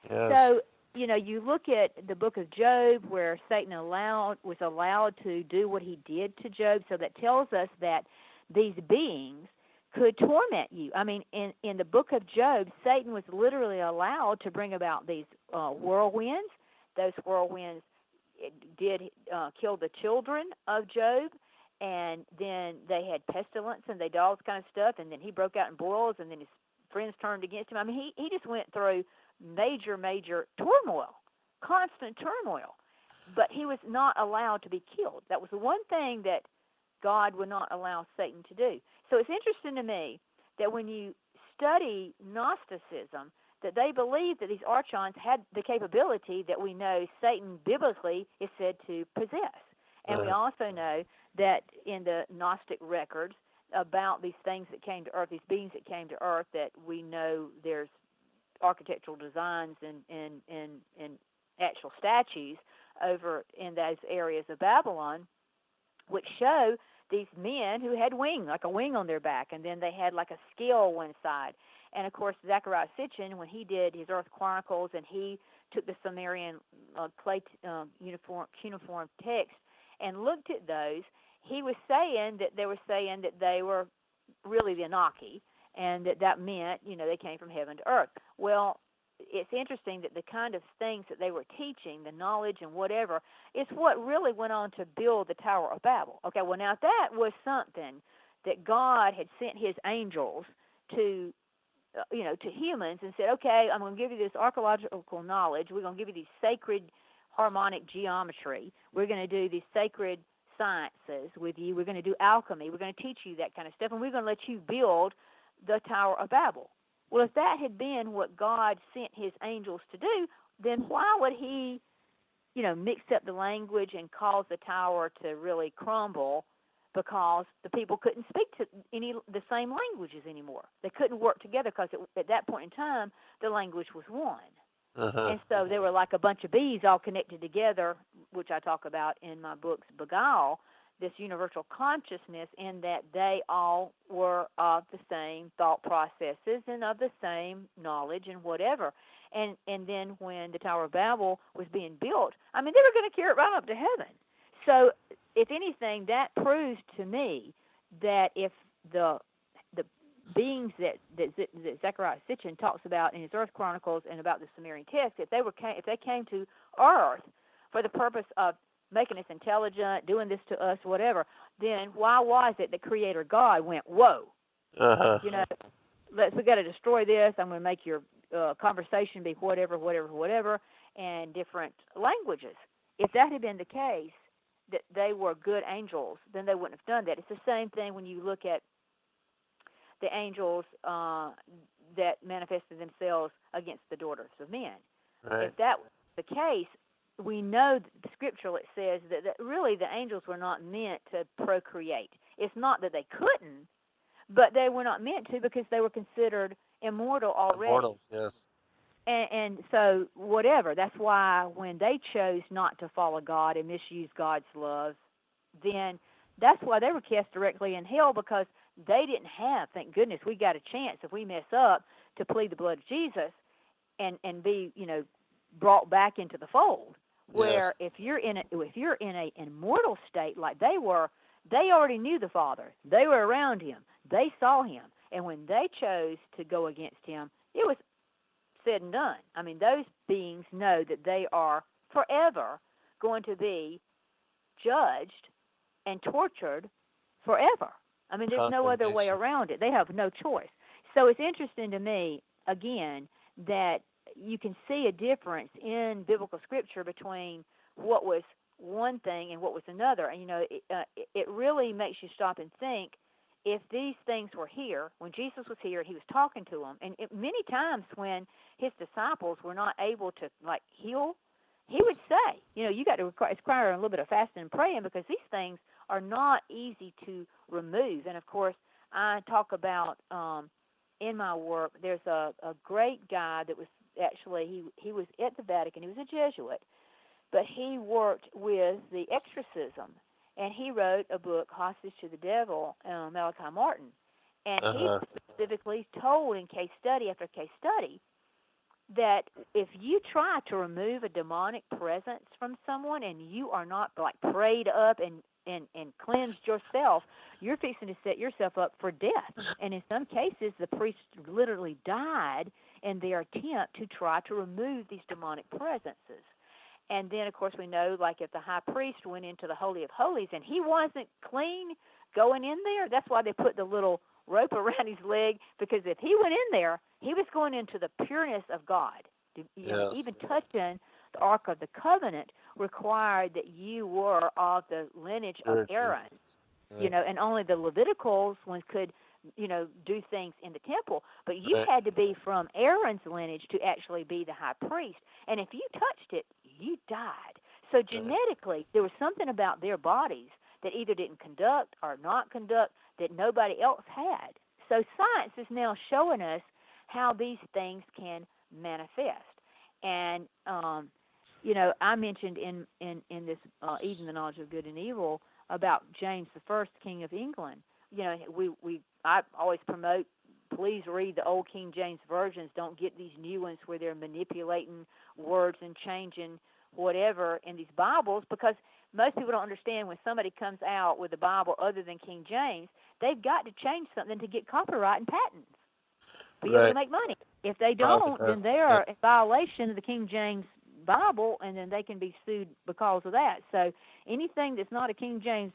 Yes. So, you look at the book of Job, where Satan was allowed to do what he did to Job. So that tells us that these beings could torment you. I mean, in the book of Job, Satan was literally allowed to bring about these whirlwinds. Those whirlwinds did kill the children of Job, and then they had pestilence, and they did all this kind of stuff, and then he broke out in boils, and then his friends turned against him. I mean, he just went through major turmoil, constant turmoil. But he was not allowed to be killed. That was the one thing that God would not allow Satan to do. So it's interesting to me that when you study Gnosticism, that they believed that these archons had the capability that we know Satan biblically is said to possess. And we also know that in the Gnostic records about these things that came to earth, these beings that came to earth, that we know there's architectural designs and actual statues over in those areas of Babylon, which show these men who had wings, like a wing on their back, and then they had like a scale one side. And of course, Zechariah Sitchin, when he did his Earth Chronicles, and he took the Sumerian clay cuneiform text and looked at those, he was saying that they were really the Anunnaki, and that meant, they came from heaven to earth. Well, it's interesting that the kind of things that they were teaching, the knowledge and whatever, is what really went on to build the Tower of Babel. Okay, well, now that was something that God had sent his angels to, to humans and said, okay, I'm going to give you this archaeological knowledge. We're going to give you these sacred harmonic geometry. We're going to do these sacred sciences with you. We're going to do alchemy. We're going to teach you that kind of stuff, and we're going to let you build the Tower of Babel. Well, if that had been what God sent his angels to do, then why would he, mix up the language and cause the tower to really crumble? Because the people couldn't speak to the same languages anymore. They couldn't work together because at that point in time, the language was one. And so they were like a bunch of bees all connected together, which I talk about in my books, Beguile, this universal consciousness, in that they all were of the same thought processes and of the same knowledge and whatever. And then when the Tower of Babel was being built, I mean, they were going to carry it right up to heaven. So if anything, that proves to me that if the beings that Zechariah Sitchin talks about in his Earth Chronicles and about the Sumerian text, if they came to Earth for the purpose of making us intelligent, doing this to us, whatever, then why was it that Creator God went, whoa, Uh-huh. you know, we got to destroy this. I'm going to make your conversation be whatever, and different languages. If that had been the case, that they were good angels, then they wouldn't have done that. It's the same thing when you look at the angels that manifested themselves against the daughters of men. Right. If that was the case, we know that scripturally it says that really the angels were not meant to procreate. It's not that they couldn't, but they were not meant to because they were considered immortal already. Immortal, yes. And so whatever, that's why when they chose not to follow God and misuse God's love, then that's why they were cast directly in hell, because they didn't have, thank goodness, we got a chance if we mess up to plead the blood of Jesus and be, brought back into the fold. Where Yes. if you're in a immortal state like they were, they already knew the Father. They were around him. They saw him. And when they chose to go against him, it was said and done. I mean, those beings know that they are forever going to be judged and tortured forever. I mean, there's no other way Condemnation. around it. They have no choice. So it's interesting to me, again, that you can see a difference in biblical scripture between what was one thing and what was another. And, it really makes you stop and think, if these things were here, when Jesus was here, he was talking to them. And many times when his disciples were not able to, heal, he would say, you got to require a little bit of fasting and praying, because these things are not easy to remove. And, of course, I talk about in my work, there's a great guy that was actually, he was at the Vatican. He was a Jesuit, but he worked with the exorcism. And he wrote a book, Hostage to the Devil, Malachi Martin. And he Uh-huh. specifically told in case study after case study that if you try to remove a demonic presence from someone and you are not prayed up and cleansed yourself, you're fixing to set yourself up for death. And in some cases, the priest literally died in their attempt to try to remove these demonic presences. And then, of course, we know, if the high priest went into the Holy of Holies and he wasn't clean going in there, that's why they put the little rope around his leg, because if he went in there, he was going into the pureness of God. Yes. Even touching the Ark of the Covenant required that you were of the lineage of Virgin. Aaron, Right. and only the Leviticals ones could, do things in the temple. But you Right. had to be from Aaron's lineage to actually be the high priest. And if you touched it, you died. So genetically, there was something about their bodies that either didn't conduct or not conduct that nobody else had. So science is now showing us how these things can manifest. And, I mentioned in this Eden, the Knowledge of Good and Evil, about James the First, King of England. I always promote, please read the old King James versions. Don't get these new ones where they're manipulating words and changing whatever in these Bibles, because most people don't understand when somebody comes out with a Bible other than King James, they've got to change something to get copyright and patents, be able to Right. make money. If they Profit. don't, then they are in violation of the King James Bible, and then they can be sued because of that. So anything that's not a King James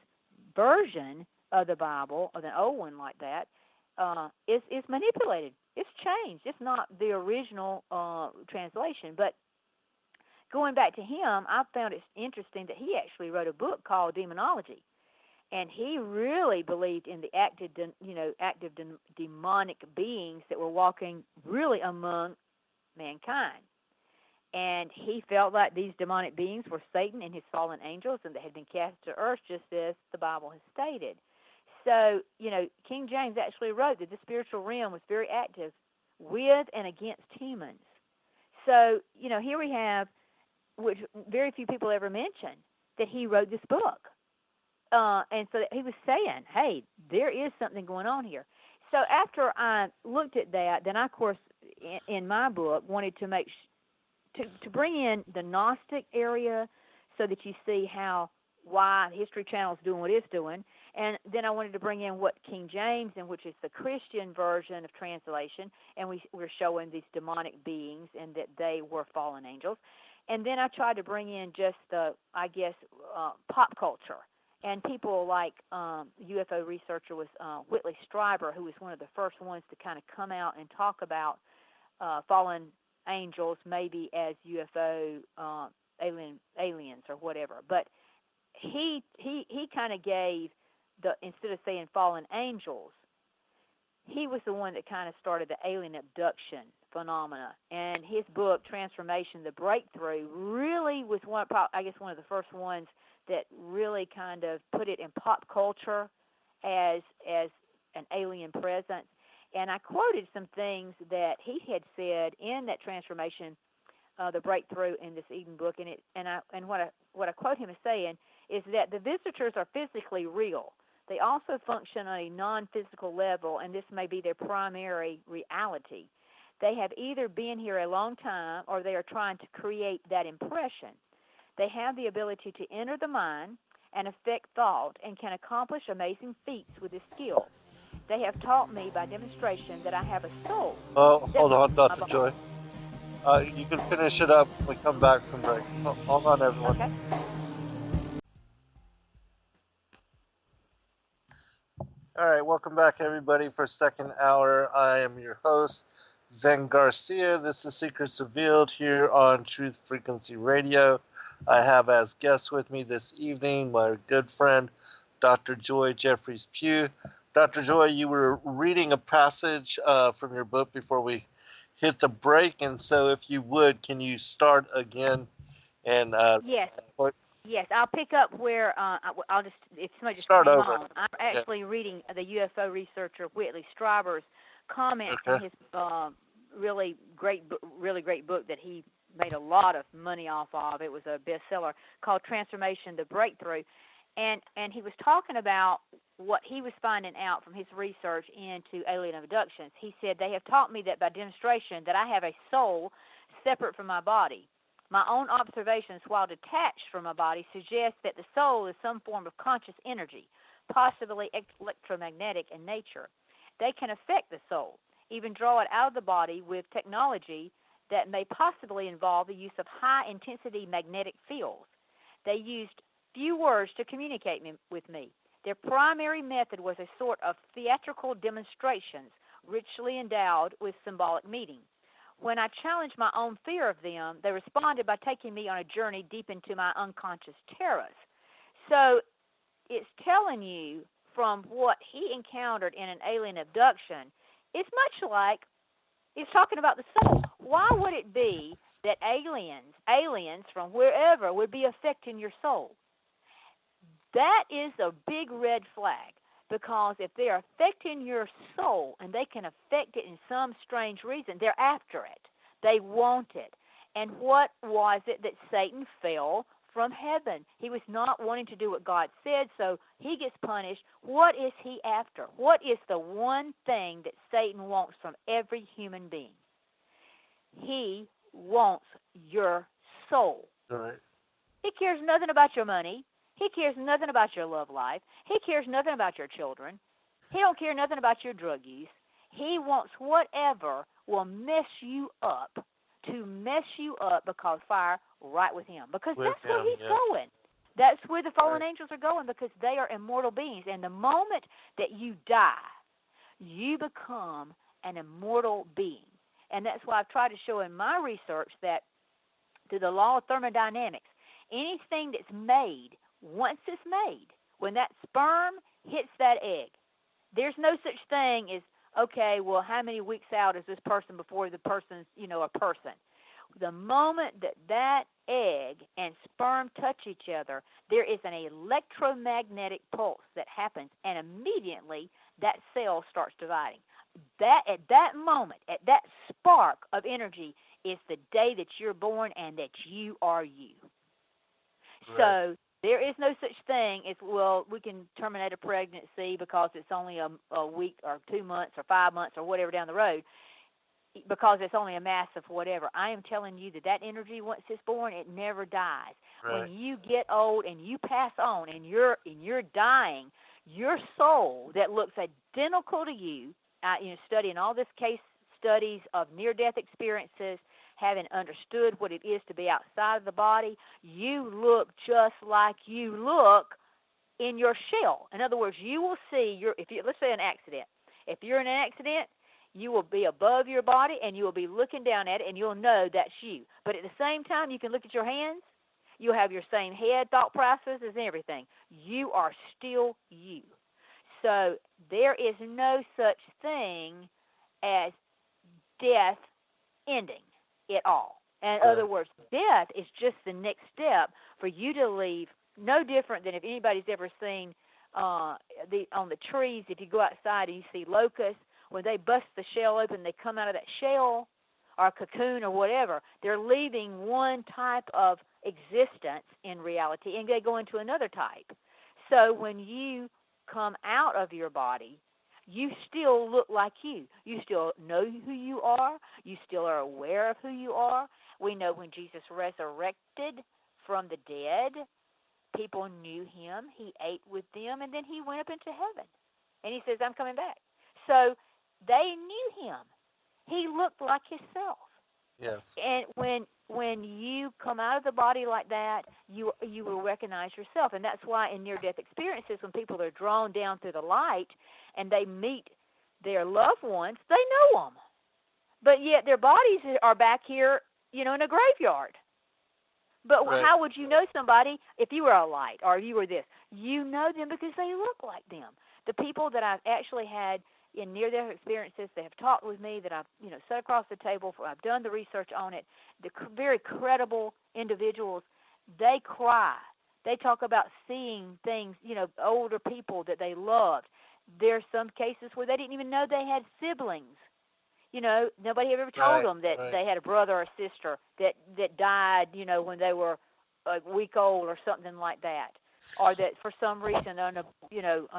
version of the Bible, or the old one like that, is manipulated. It's changed. It's not the original translation. But going back to him, I found it interesting that he actually wrote a book called Demonology, and he really believed in the active demonic beings that were walking really among mankind. And he felt like these demonic beings were Satan and his fallen angels, and they had been cast to earth, just as the Bible has stated. So, King James actually wrote that the spiritual realm was very active with and against humans. So, here we have, which very few people ever mention, that he wrote this book. And so he was saying, hey, there is something going on here. So after I looked at that, then I, of course, in my book, wanted to make to bring in the Gnostic area so that you see why History Channel is doing what it's doing. And then I wanted to bring in what King James, and which is the Christian version of translation, and we're showing these demonic beings and that they were fallen angels. And then I tried to bring in just the, I guess, pop culture. And people like UFO researcher was Whitley Strieber, who was one of the first ones to kind of come out and talk about fallen angels, maybe as UFO aliens or whatever. But he kind of gave the, instead of saying fallen angels, he was the one that kind of started the alien abduction phenomena. And his book, Transformation, The Breakthrough, really was one of the first ones that really kind of put it in pop culture as an alien presence. And I quoted some things that he had said in that Transformation, The Breakthrough, in this Eden book. And what I quote him as saying is that the visitors are physically real. They also function on a non-physical level, and this may be their primary reality. They have either been here a long time or they are trying to create that impression. They have the ability to enter the mind and affect thought and can accomplish amazing feats with this skill. They have taught me by demonstration that I have a soul. Oh, hold on, Dr. Joy. You can finish it up when we come back from break. Hold on, everyone. Okay. All right, welcome back, everybody, for second hour. I am your host, Zen Garcia. This is Secrets Revealed here on Truth Frequency Radio. I have as guests with me this evening my good friend, Dr. Joy Jeffries Pugh. Dr. Joy, you were reading a passage from your book before we hit the break, and so if you would, can you start again? And Yes, I'll pick up where I'll just, if somebody just start came over. on. I'm actually reading the UFO researcher Whitley Strieber's comments in his really great book that he made a lot of money off of. It was a bestseller called Transformation: The Breakthrough, and he was talking about what he was finding out from his research into alien abductions. He said, they have taught me that by demonstration that I have a soul separate from my body. My own observations, while detached from my body, suggest that the soul is some form of conscious energy, possibly electromagnetic in nature. They can affect the soul, even draw it out of the body with technology that may possibly involve the use of high-intensity magnetic fields. They used few words to communicate with me. Their primary method was a sort of theatrical demonstrations, richly endowed with symbolic meaning. When I challenged my own fear of them, they responded by taking me on a journey deep into my unconscious terrors. So it's telling you from what he encountered in an alien abduction, it's much like it's talking about the soul. Why would it be that aliens from wherever would be affecting your soul? That is a big red flag. Because if they're affecting your soul and they can affect it in some strange reason, they're after it. They want it. And what was it that Satan fell from heaven? He was not wanting to do what God said, so he gets punished. What is he after? What is the one thing that Satan wants from every human being? He wants your soul. All right. He cares nothing about your money. He cares nothing about your love life. He cares nothing about your children. He don't care nothing about your drug use. He wants whatever will mess you up to mess you up because fire right with him. Because that's where he's going. That's where the fallen angels are going because they are immortal beings. And the moment that you die, you become an immortal being. And that's why I've tried to show in my research that through the law of thermodynamics, anything that's made, once it's made, when that sperm hits that egg, there's no such thing as, okay, well, how many weeks out is this person before the person's, a person? The moment that that egg and sperm touch each other, there is an electromagnetic pulse that happens, and immediately that cell starts dividing. That at that moment, at that spark of energy, is the day that you're born and that you are you. Right. So there is no such thing as, well, we can terminate a pregnancy because it's only a week or 2 months or 5 months or whatever down the road, because it's only a mass of whatever. I am telling you that energy, once it's born, it never dies. Right. When you get old and you pass on and you're dying, Your soul that looks identical to you, studying all this case studies of near-death experiences, having understood what it is to be outside of the body, you look just like you look in your shell. In other words, you will see let's say an accident. If you're in an accident, you will be above your body and you will be looking down at it and you'll know that's you. But at the same time, you can look at your hands. You'll have your same head, thought processes, and everything. You are still you. So there is no such thing as death ending at all. In other words, death is just the next step for you to leave, no different than if anybody's ever seen on the trees, if you go outside and you see locusts, when they bust the shell open, they come out of that shell or a cocoon or whatever. They're leaving one type of existence in reality, and they go into another type. So when you come out of your body, you still look like you. You still know who you are. You still are aware of who you are. We know when Jesus resurrected from the dead, people knew him. He ate with them, and then he went up into heaven. And he says, I'm coming back. So they knew him. He looked like himself. Yes. And when you come out of the body like that, you will recognize yourself. And that's why in near-death experiences, when people are drawn down through the light and they meet their loved ones, they know them. But yet their bodies are back here, in a graveyard. But Right. how would you know somebody if you were a light or you were this? You know them because they look like them. The people that I've actually had in near-death experiences that have talked with me, that I've sat across the table for, I've done the research on it, the very credible individuals, they cry. They talk about seeing things, older people that they loved. There's some cases where they didn't even know they had siblings. Nobody had ever told them that they had a brother or sister that died, when they were a week old or something like that. Or that for some reason an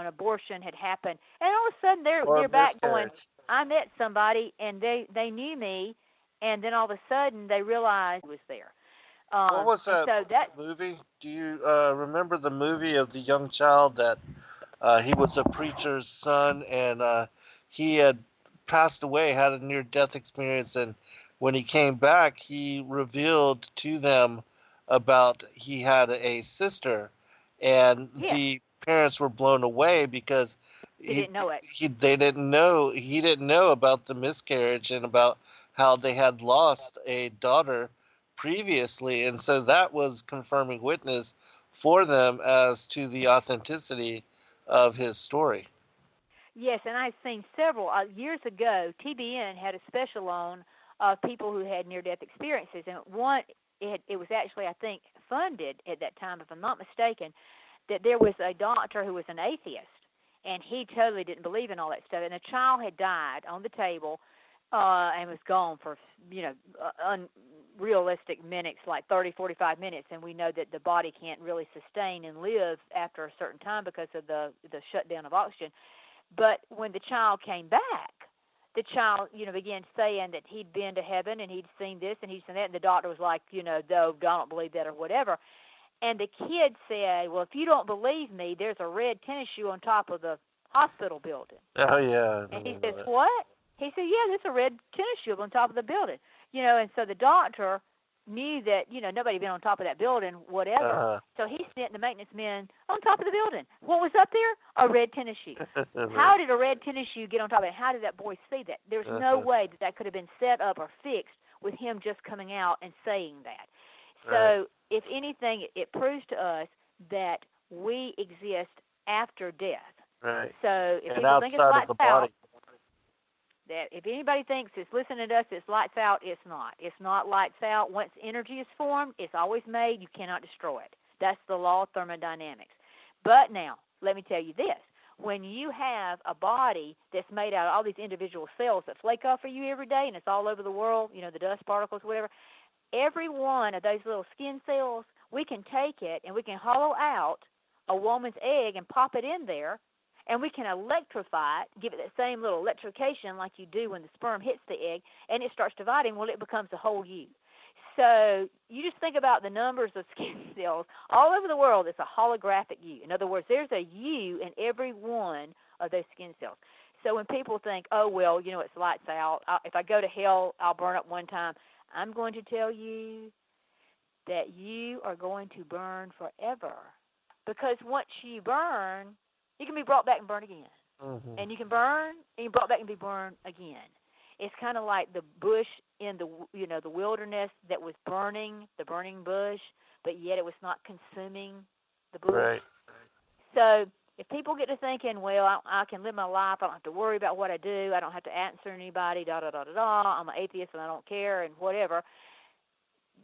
abortion had happened, and all of a sudden they're back going, I met somebody and they knew me, and then all of a sudden they realized I was there. What was that movie? Do you remember the movie of the young child that he was a preacher's son, and he had passed away, had a near-death experience, and when he came back, he revealed to them about he had a sister, and the parents were blown away because they didn't know it. He didn't know about the miscarriage and about how they had lost a daughter previously, and so that was confirming witness for them as to the authenticity of his story. Yes, and I've seen several. Years ago, TBN had a special on people who had near-death experiences, and it was actually, I think, funded at that time, if I'm not mistaken, that there was a doctor who was an atheist, and he totally didn't believe in all that stuff, and a child had died on the table and was gone for, unrealistic minutes, like 30, 45 minutes, and we know that the body can't really sustain and live after a certain time because of the shutdown of oxygen. But when the child came back, the child, began saying that he'd been to heaven and he'd seen this and he'd seen that, and the doctor was like, no, I don't believe that or whatever. And the kid said, well, if you don't believe me, there's a red tennis shoe on top of the hospital building. Oh, yeah. And he says, what? He said, yeah, there's a red tennis shoe on top of the building. And so the doctor knew that, nobody had been on top of that building, whatever. So he sent the maintenance men on top of the building. What was up there? A red tennis shoe. How did a red tennis shoe get on top of it? How did that boy see that? There's no way that could have been set up or fixed with him just coming out and saying that. So if anything, it proves to us that we exist after death. Right. So if and people think it's outside of lights the body. out, that if anybody thinks it's listening to us, it's lights out, it's not. It's not lights out. Once energy is formed, it's always made. You cannot destroy it. That's the law of thermodynamics. But now, let me tell you this. When you have a body that's made out of all these individual cells that flake off of you every day, and it's all over the world, the dust particles, whatever, every one of those little skin cells, we can take it and we can hollow out a woman's egg and pop it in there, and we can electrify it, give it that same little electrification like you do when the sperm hits the egg, and it starts dividing. Well, it becomes a whole you. So you just think about the numbers of skin cells all over the world. It's a holographic you. In other words, there's a you in every one of those skin cells. So when people think, oh, well, it's lights out. If I go to hell, I'll burn up one time. I'm going to tell you that you are going to burn forever. Because once you burn, you can be brought back and burned again. Mm-hmm. And you can burn, and you're brought back and be burned again. It's kind of like the bush in the wilderness that was burning, the burning bush, but yet it was not consuming the bush. Right. So if people get to thinking, well, I can live my life, I don't have to worry about what I do, I don't have to answer anybody, da da da da da, I'm an atheist and I don't care and whatever,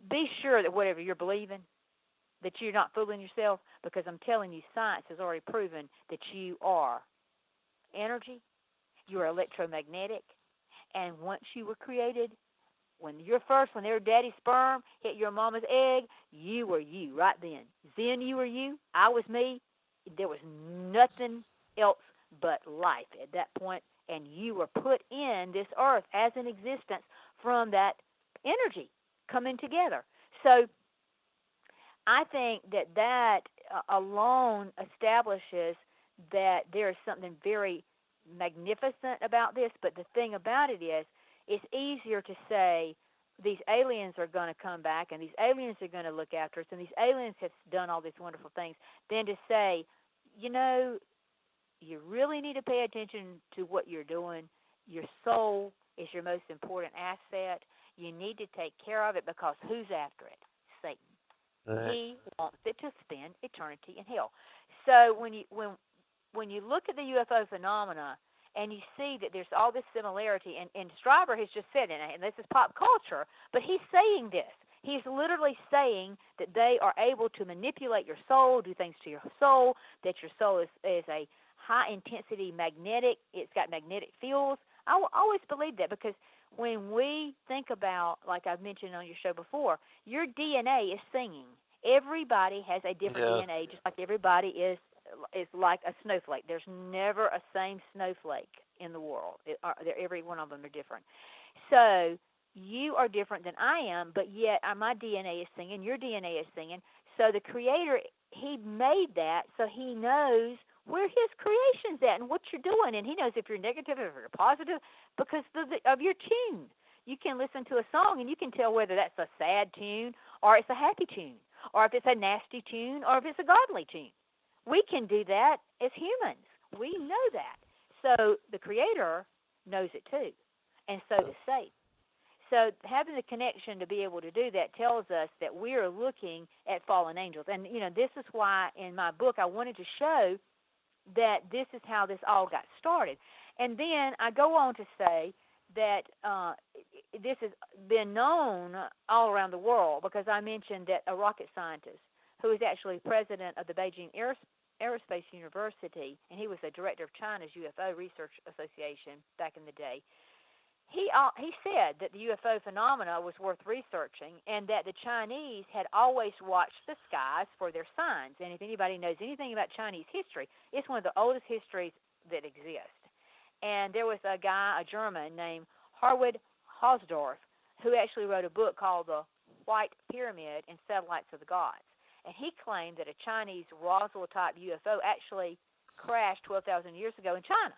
be sure that whatever you're believing, that you're not fooling yourself, because I'm telling you, science has already proven that you are energy, you are electromagnetic, and once you were created, when their daddy's sperm hit your mama's egg, you were you right then. Then you were you, I was me. There was nothing else but life at that point, and you were put in this earth as an existence from that energy coming together. So I think that alone establishes that there is something very magnificent about this. But the thing about it is, it's easier to say these aliens are going to come back and these aliens are going to look after us and these aliens have done all these wonderful things than to say, you really need to pay attention to what you're doing. Your soul is your most important asset. You need to take care of it, because who's after it? Satan. Right. He wants it to spend eternity in hell. So when you look at the UFO phenomena and you see that there's all this similarity, and Stryber has just said it, and this is pop culture, but he's saying this. He's literally saying that they are able to manipulate your soul, do things to your soul, that your soul is a high-intensity magnetic. It's got magnetic fields. I always believe that, because when we think about, like I've mentioned on your show before, your DNA is singing. Everybody has a different Yes. DNA, just like everybody is like a snowflake. There's never a same snowflake in the world. Every one of them are different. So you are different than I am, but yet my DNA is singing, your DNA is singing. So the Creator, He made that so He knows where His creation's at and what you're doing, and He knows if you're negative or if you're positive because of your tune. You can listen to a song and you can tell whether that's a sad tune or it's a happy tune, or if it's a nasty tune or if it's a godly tune. We can do that as humans. We know that. So the Creator knows it too, and so does Satan. So having the connection to be able to do that tells us that we are looking at fallen angels. And, this is why in my book I wanted to show that this is how this all got started. And then I go on to say that this has been known all around the world, because I mentioned that a rocket scientist who is actually president of the Beijing Aerospace University, and he was the director of China's UFO Research Association back in the day, he said that the UFO phenomena was worth researching, and that the Chinese had always watched the skies for their signs. And if anybody knows anything about Chinese history, it's one of the oldest histories that exist. And there was a guy, a German named Harwood Hausdorff, who actually wrote a book called The White Pyramid and Satellites of the Gods. And he claimed that a Chinese Roswell-type UFO actually crashed 12,000 years ago in China.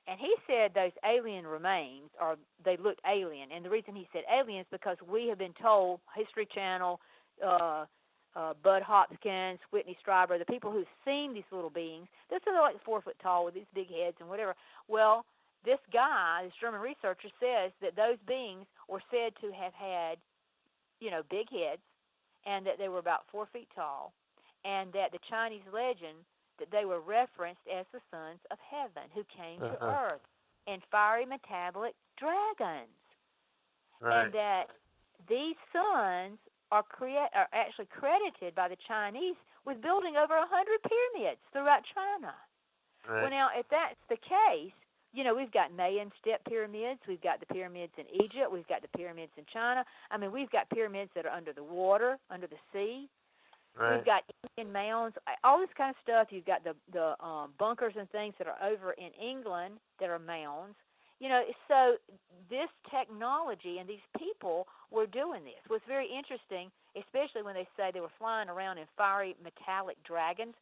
And he said those alien remains, or they looked alien. And the reason he said alien is because we have been told, History Channel, Bud Hopkins, Whitney Stryber, the people who've seen these little beings, they're like 4 foot tall with these big heads and whatever. Well, this guy, this German researcher, says that those beings were said to have had, big heads, and that they were about 4 feet tall, and that the Chinese legend that they were referenced as the sons of heaven who came to earth in fiery metallic dragons. Right. And that these sons are actually credited by the Chinese with building over 100 pyramids throughout China. Right. Well, now, if that's the case, we've got Mayan step pyramids. We've got the pyramids in Egypt. We've got the pyramids in China. I mean, we've got pyramids that are under the water, under the sea. Right. We've got Indian mounds, all this kind of stuff. You've got the bunkers and things that are over in England that are mounds. So this technology and these people were doing this. What's very interesting, especially when they say they were flying around in fiery metallic dragons.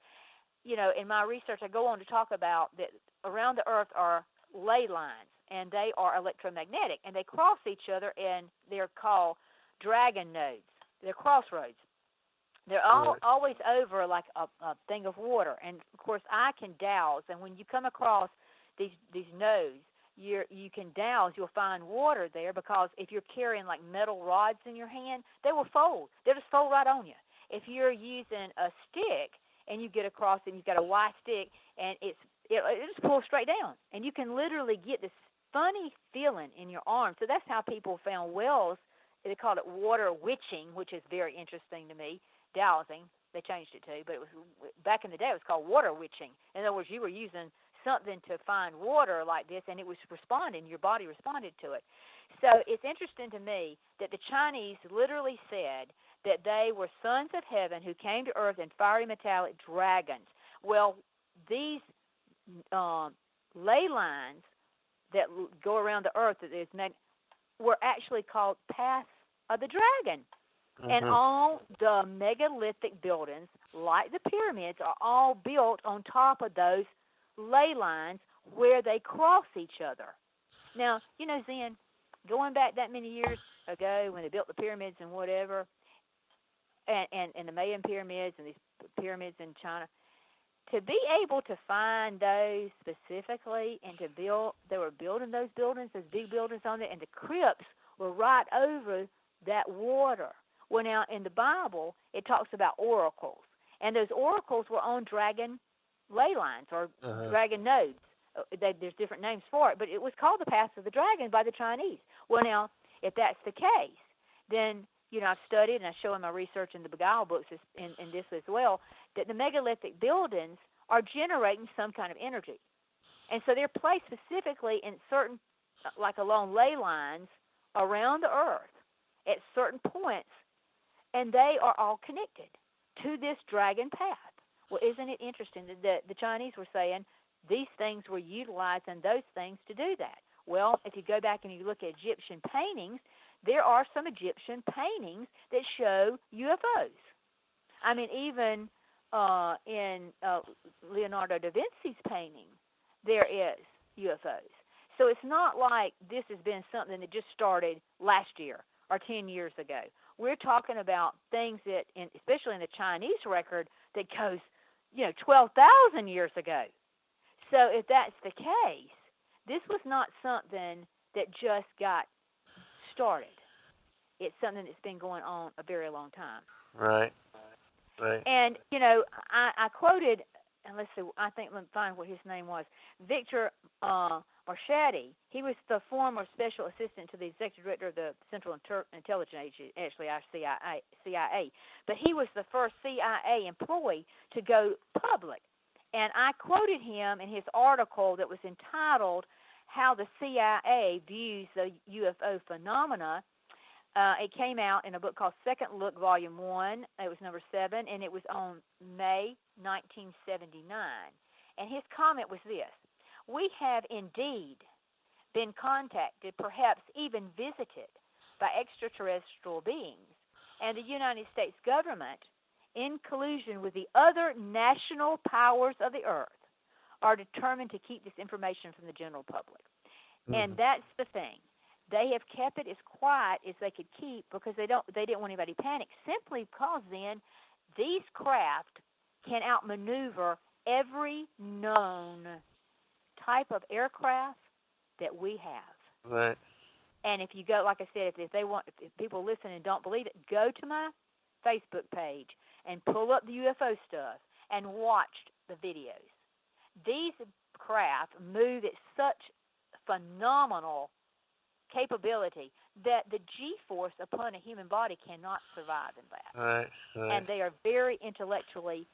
In my research, I go on to talk about that around the Earth are ley lines, and they are electromagnetic, and they cross each other, and they're called dragon nodes. They're crossroads. They're Right. always over like a thing of water, and of course I can dowse. And when you come across these nodes, you can dowse. You'll find water there because if you're carrying like metal rods in your hand, they will fold. They'll just fold right on you. If you're using a stick and you get across and you've got a Y stick and it just pulls straight down, and you can literally get this funny feeling in your arm. So that's how people found wells. They called it water witching, which is very interesting to me. Dowsing, they changed it to, but it was back in the day. It was called water witching. In other words, you were using something to find water like this, and it was responding. Your body responded to it. So it's interesting to me that the Chinese literally said that they were sons of heaven who came to earth in fiery metallic dragons. Well, these ley lines that go around the earth were actually called paths of the dragon. And Mm-hmm. all the megalithic buildings, like the pyramids, are all built on top of those ley lines where they cross each other. Now, Zen, going back that many years ago when they built the pyramids and whatever, and the Mayan pyramids and these pyramids in China, to be able to find those specifically and they were building those buildings, those big buildings on it, and the crypts were right over that water. Well, now in the Bible, it talks about oracles, and those oracles were on dragon ley lines or Uh-huh. dragon nodes. There's different names for it, but it was called the Path of the Dragon by the Chinese. Well, now, if that's the case, then, I've studied and I show in my research in the Beguile books in this as well, that the megalithic buildings are generating some kind of energy. And so they're placed specifically in certain, like along ley lines around the earth at certain points, and they are all connected to this dragon path. Well, isn't it interesting that the Chinese were saying these things were utilizing those things to do that? Well, if you go back and you look at Egyptian paintings, there are some Egyptian paintings that show UFOs. I mean, even in Leonardo da Vinci's painting, there is UFOs. So it's not like this has been something that just started last year or 10 years ago. We're talking about things that, especially in the Chinese record, that goes, 12,000 years ago. So if that's the case, this was not something that just got started. It's something that's been going on a very long time. Right. Right. And, I quoted, and let's see, let me find what his name was, Victor Marchetti. He was the former special assistant to the executive director of the Central Intelligence Agency, actually our CIA. But he was the first CIA employee to go public. And I quoted him in his article that was entitled How the CIA Views the UFO Phenomena. It came out in a book called Second Look, Volume 1. It was number 7, and it was on May 1979. And his comment was this: we have indeed been contacted, perhaps even visited, by extraterrestrial beings, and the United States government, in collusion with the other national powers of the earth, are determined to keep this information from the general public. Mm-hmm. And that's the thing. They have kept it as quiet as they could keep because they didn't want anybody to panic, simply because then these craft can outmaneuver every known type of aircraft that we have. Right. And if you go, like I said, if people listen and don't believe it, go to my Facebook page and pull up the UFO stuff and watch the videos. These craft move at such phenomenal capability that the G-force upon a human body cannot survive in that. Right. Right. And they are very intellectually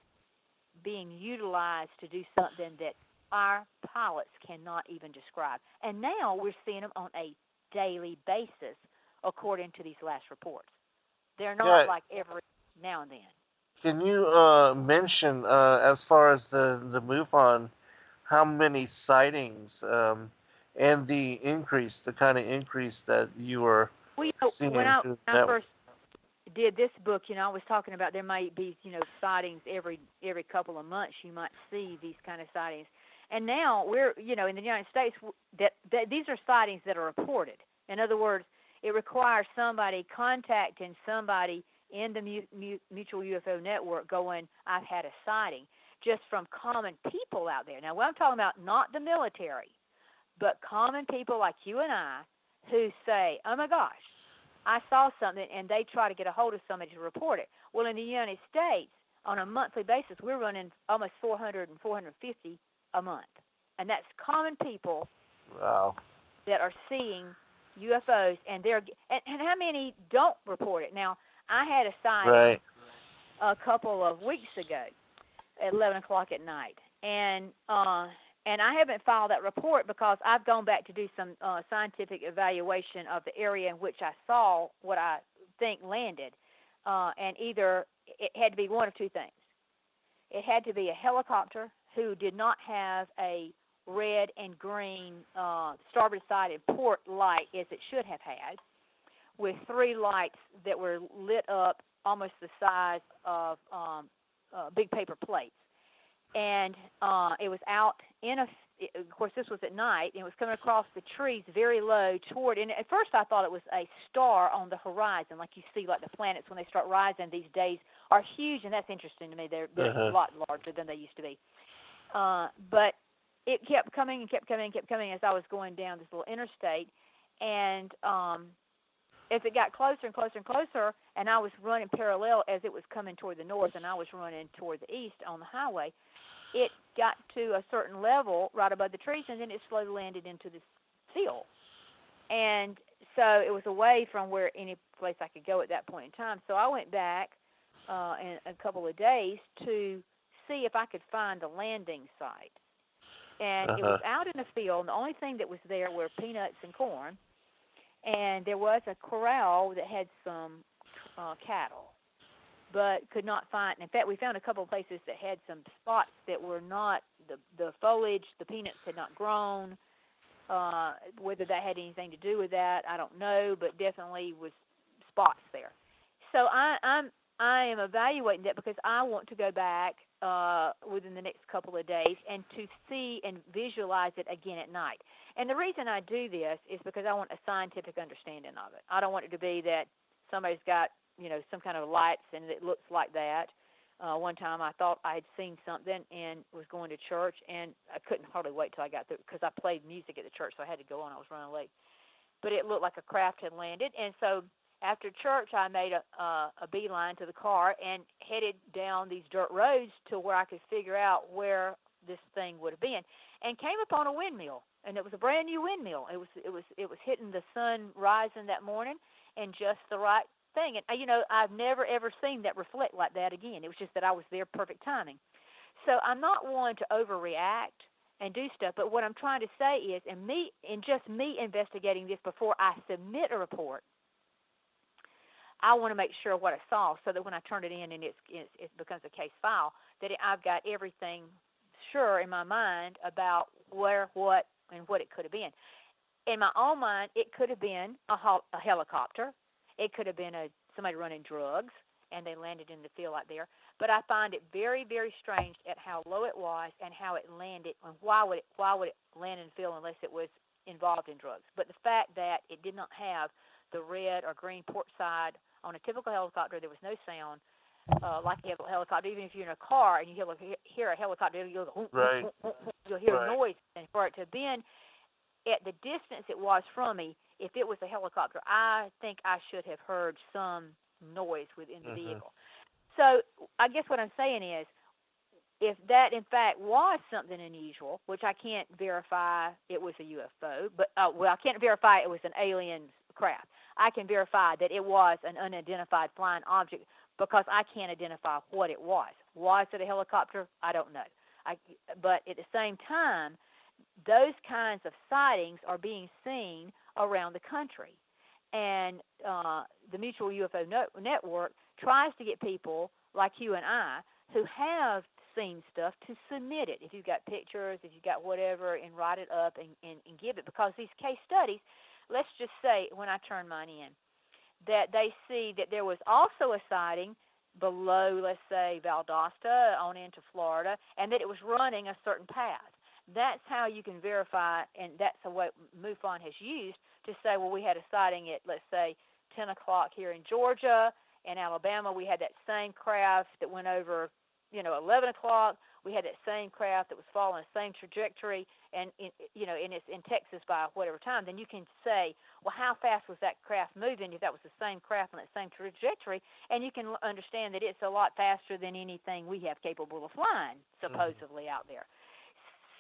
being utilized to do something that our pilots cannot even describe. And now we're seeing them on a daily basis, according to these last reports. They're not Yeah. like every now and then. Can you mention as far as the MUFON, how many sightings and the kind of increase that you were Well, when seeing through the I network. first did this book, I was talking about there might be, sightings every couple of months. You might see these kind of sightings, and now we're, in the United States, that these are sightings that are reported. In other words, it requires somebody contacting somebody in the Mutual UFO Network, going, "I've had a sighting," just from common people out there. Now, what I'm talking about, not the military, but common people like you and I, who say, "Oh my gosh, I saw something," and they try to get a hold of somebody to report it. Well, in the United States, on a monthly basis, we're running almost 400 and 450 a month. And that's common people Wow. that are seeing UFOs, and and how many don't report it? Now, I had a sighting Right. a couple of weeks ago at 11 o'clock at night, and I haven't filed that report because I've gone back to do some scientific evaluation of the area in which I saw what I think landed, and either it had to be one of two things. It had to be a helicopter who did not have a red and green starboard side and port light as it should have had, with three lights that were lit up almost the size of big paper plates. And it was out of course, this was at night, and it was coming across the trees very low toward, and at first I thought it was a star on the horizon, like you see, like the planets when they start rising these days are huge, and that's interesting to me. They're a Uh-huh. lot larger than they used to be. But it kept coming and kept coming and kept coming as I was going down this little interstate, and as it got closer and closer and closer, and I was running parallel as it was coming toward the north, and I was running toward the east on the highway, it got to a certain level right above the trees, and then it slowly landed into this field. And so it was away from where any place I could go at that point in time. So I went back in a couple of days to see if I could find a landing site. And it was Uh-huh. out in the field, and the only thing that was there were peanuts and corn, and there was a corral that had some cattle, but could not find. In fact, we found a couple of places that had some spots that were not the foliage. The peanuts had not grown. Whether that had anything to do with that, I don't know, but definitely was spots there. So I am evaluating that because I want to go back within the next couple of days and to see and visualize it again at night. And the reason I do this is because I want a scientific understanding of it. I don't want it to be that somebody's got, some kind of lights and it looks like that. One time I thought I had seen something and was going to church, and I couldn't hardly wait till I got there because I played music at the church, so I had to go on. I was running late. But it looked like a craft had landed, and so after church I made a beeline to the car and headed down these dirt roads to where I could figure out where this thing would have been, and came upon a windmill, and it was a brand new windmill. It was hitting the sun rising that morning, and just the right thing. And I've never ever seen that reflect like that again. It was just that I was there, perfect timing. So I'm not one to overreact and do stuff, but what I'm trying to say is, and just me investigating this before I submit a report, I want to make sure what I saw, so that when I turn it in and it becomes a case file, that I've got everything sure in my mind about where, what, and what it could have been. In my own mind, it could have been a helicopter. It could have been somebody running drugs, and they landed in the field out there. But I find it very, very strange at how low it was and how it landed, and why would it land in the field unless it was involved in drugs? But the fact that it did not have the red or green port side. On a typical helicopter, there was no sound like a helicopter. Even if you're in a car and you hear a helicopter, Right. you'll hear a Right. noise. And for it to have been at the distance it was from me, if it was a helicopter, I think I should have heard some noise within the Uh-huh. vehicle. So I guess what I'm saying is, if that in fact was something unusual, which I can't verify it was a UFO, but I can't verify it was an alien craft. I can verify that it was an unidentified flying object because I can't identify what it was. Was it a helicopter? I don't know. But at the same time, those kinds of sightings are being seen around the country. And the Mutual UFO Network tries to get people like you and I who have seen stuff, to submit it. If you've got pictures, if you've got whatever, and write it up and give it. Because these case studies, let's just say when I turn mine in, that they see that there was also a sighting below, let's say, Valdosta on into Florida, and that it was running a certain path. That's how you can verify, and that's the way MUFON has used to say, well, we had a sighting at, let's say, 10 o'clock here in Georgia. In Alabama, we had that same craft that went over, 11 o'clock. We had that same craft that was following the same trajectory, and and it's in Texas by whatever time. Then you can say, well, how fast was that craft moving if that was the same craft on that same trajectory? And you can understand that it's a lot faster than anything we have capable of flying, supposedly, out there.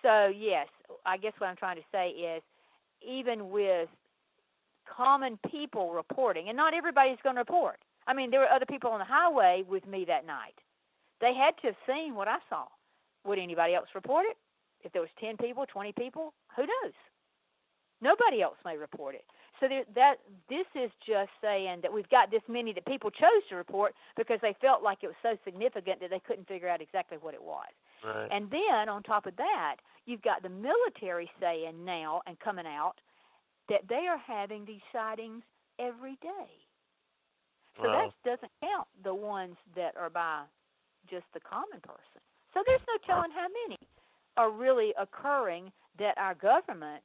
So, yes, I guess what I'm trying to say is, even with common people reporting, and not everybody's going to report. I mean, there were other people on the highway with me that night. They had to have seen what I saw. Would anybody else report it? If there was 10 people, 20 people, who knows? Nobody else may report it. So this is just saying that we've got this many that people chose to report because they felt like it was so significant that they couldn't figure out exactly what it was. Right. And then on top of that, you've got the military saying now and coming out that they are having these sightings every day. So that doesn't count the ones that are by just the common person. So there's no telling how many are really occurring that our government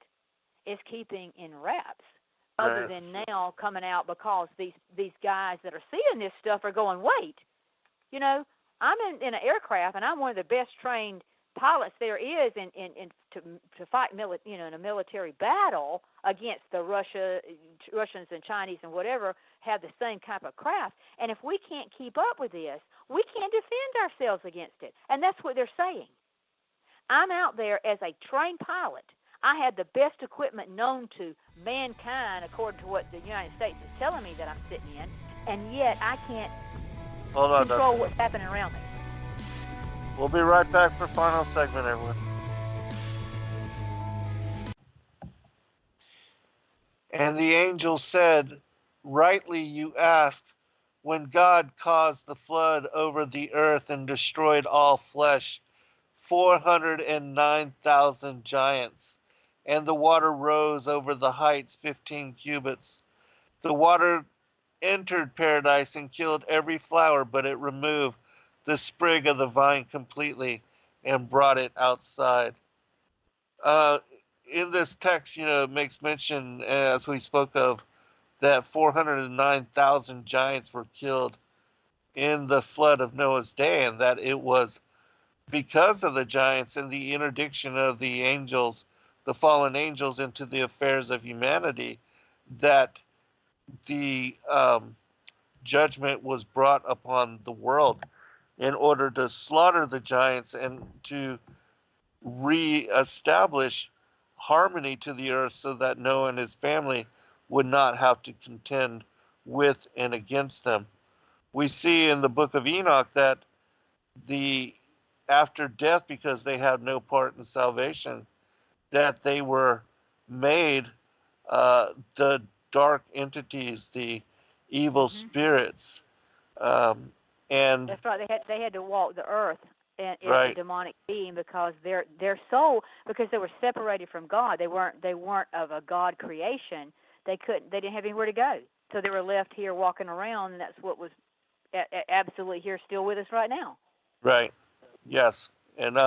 is keeping in wraps, other than now coming out because these guys that are seeing this stuff are going, wait, I'm in an aircraft and I'm one of the best trained pilots there is to fight in a military battle against the Russians and Chinese and whatever have the same type of craft. And if we can't keep up with this, we can't defend ourselves against it. And that's what they're saying. I'm out there as a trained pilot. I had the best equipment known to mankind, according to what the United States is telling me that I'm sitting in, and yet I can't control what's happening around me. We'll be right back for final segment, everyone. And the angel said, rightly you asked, when God caused the flood over the earth and destroyed all flesh, 409,000 giants, and the water rose over the heights 15 cubits. The water entered paradise and killed every flower, but it removed the sprig of the vine completely and brought it outside. In this text, it makes mention, as we spoke of, that 409,000 giants were killed in the flood of Noah's day, and that it was because of the giants and the interdiction of the angels, the fallen angels, into the affairs of humanity, that the judgment was brought upon the world in order to slaughter the giants and to reestablish harmony to the earth so that Noah and his family would not have to contend with and against them. We see in the book of Enoch that after death, because they had no part in salvation, that they were made the dark entities, the evil spirits. And that's right. They had to walk the earth and as a demonic being because their soul, because they were separated from God. They weren't of a God creation. They didn't have anywhere to go. So they were left here walking around, and that's what was absolutely here still with us right now. Right. Yes. And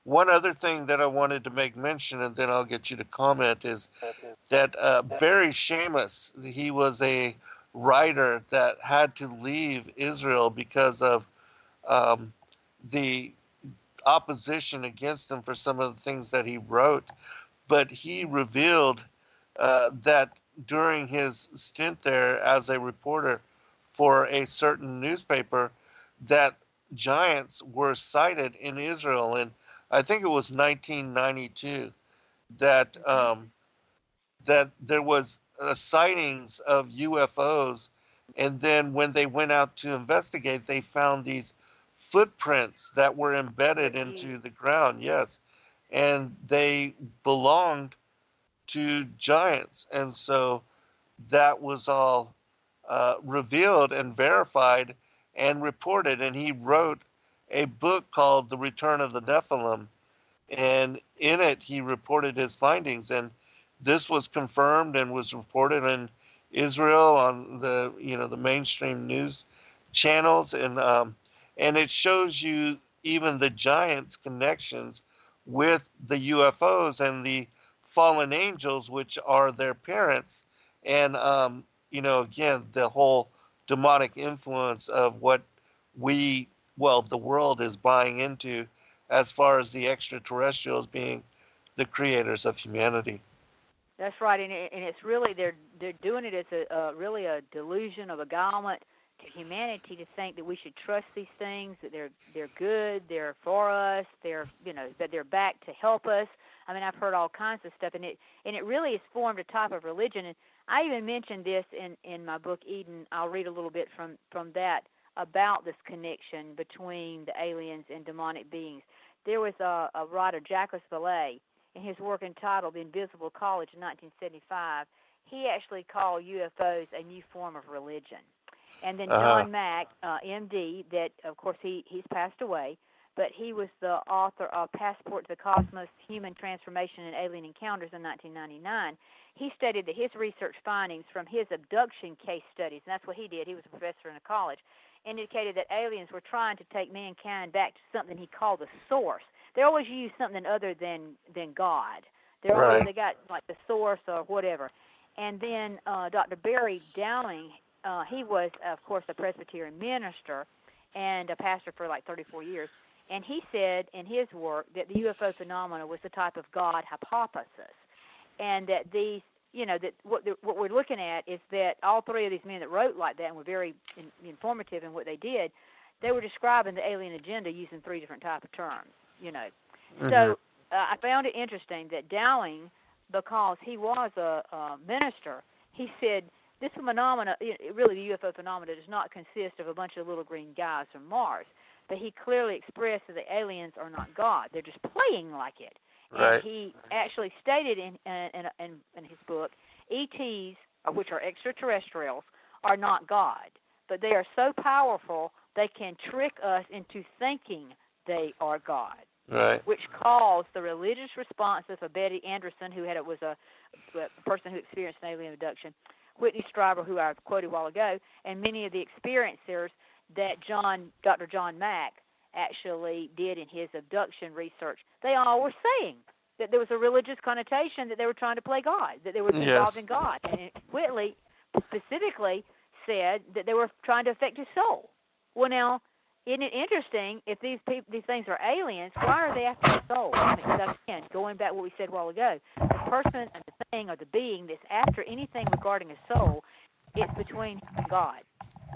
one other thing that I wanted to make mention, and then I'll get you to comment, is that Barry Seamus, he was a writer that had to leave Israel because of the opposition against him for some of the things that he wrote. But he revealed that during his stint there as a reporter for a certain newspaper, that giants were sighted in Israel, and I think it was 1992 that that there was sightings of UFOs, and then when they went out to investigate, they found these footprints that were embedded into the ground. Yes, and they belonged to giants, and so that was all revealed and verified and reported, and he wrote a book called The Return of the Nephilim, and in it he reported his findings, and this was confirmed and was reported in Israel on the the mainstream news channels, and it shows you even the giants' connections with the UFOs and the fallen angels, which are their parents, and again the whole demonic influence of what the world is buying into as far as the extraterrestrials being the creators of humanity. That's right, and it's really they're doing it as really a delusion, a beguilement to humanity to think that we should trust these things, that they're good, they're for us, that they're back to help us. I mean, I've heard all kinds of stuff, and it really has formed a type of religion. And I even mentioned this in my book Eden. I'll read a little bit from that about this connection between the aliens and demonic beings. There was a writer, Jacques Vallée, in his work entitled The Invisible College in 1975, he actually called UFOs a new form of religion. And then John Mack, MD, that of course he's passed away, but he was the author of Passport to the Cosmos, Human Transformation and Alien Encounters in 1999. He stated that his research findings from his abduction case studies, and that's what he did, he was a professor in a college, indicated that aliens were trying to take mankind back to something he called the source. They always use something other than God. They got like the source or whatever. And then Dr. Barry Dowling, he was of course a Presbyterian minister and a pastor for like 34 years. And he said in his work that the UFO phenomena was the type of God hypothesis, and that these, that what we're looking at is that all three of these men that wrote like that and were very informative in what they did, they were describing the alien agenda using three different types of terms. Mm-hmm. So I found it interesting that Dowling, because he was a minister, he said this phenomena, really the UFO phenomena, does not consist of a bunch of little green guys from Mars, but he clearly expressed that the aliens are not God. They're just playing like it. Right. And he actually stated in his book, ETs, which are extraterrestrials, are not God, but they are so powerful they can trick us into thinking they are God. Right. Which caused the religious responses of Betty Anderson, who was a person who experienced an alien abduction, Whitney Strieber, who I quoted a while ago, and many of the experiencers that Dr. John Mack actually did in his abduction research. They all were saying that there was a religious connotation, that they were trying to play God, that they were involved in God. And Whitley specifically said that they were trying to affect his soul. Well, now, isn't it interesting, if these things are aliens, why are they after the soul? I mean, again, going back to what we said a while ago, the person and the thing or the being that's after anything regarding a soul, it's between him and God.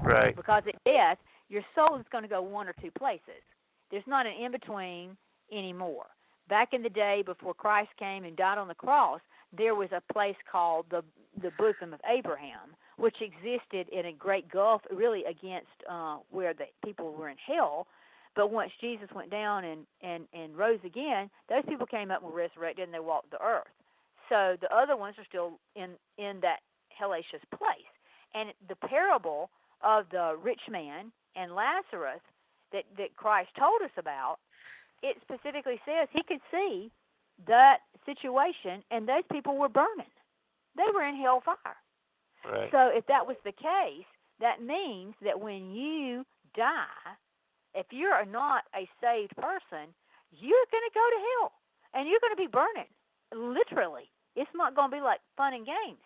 Right. Because at death, your soul is going to go one or two places. There's not an in-between anymore. Back in the day before Christ came and died on the cross, there was a place called the bosom of Abraham, which existed in a great gulf, really against where the people were in hell. But once Jesus went down and rose again, those people came up and were resurrected, and they walked the earth. So the other ones are still in that hellacious place. And the parable of the rich man and Lazarus that Christ told us about, it specifically says he could see that situation, and those people were burning. They were in hellfire. Right. So if that was the case, that means that when you die, if you're not a saved person, you're going to go to hell, and you're going to be burning, literally. It's not going to be like fun and games,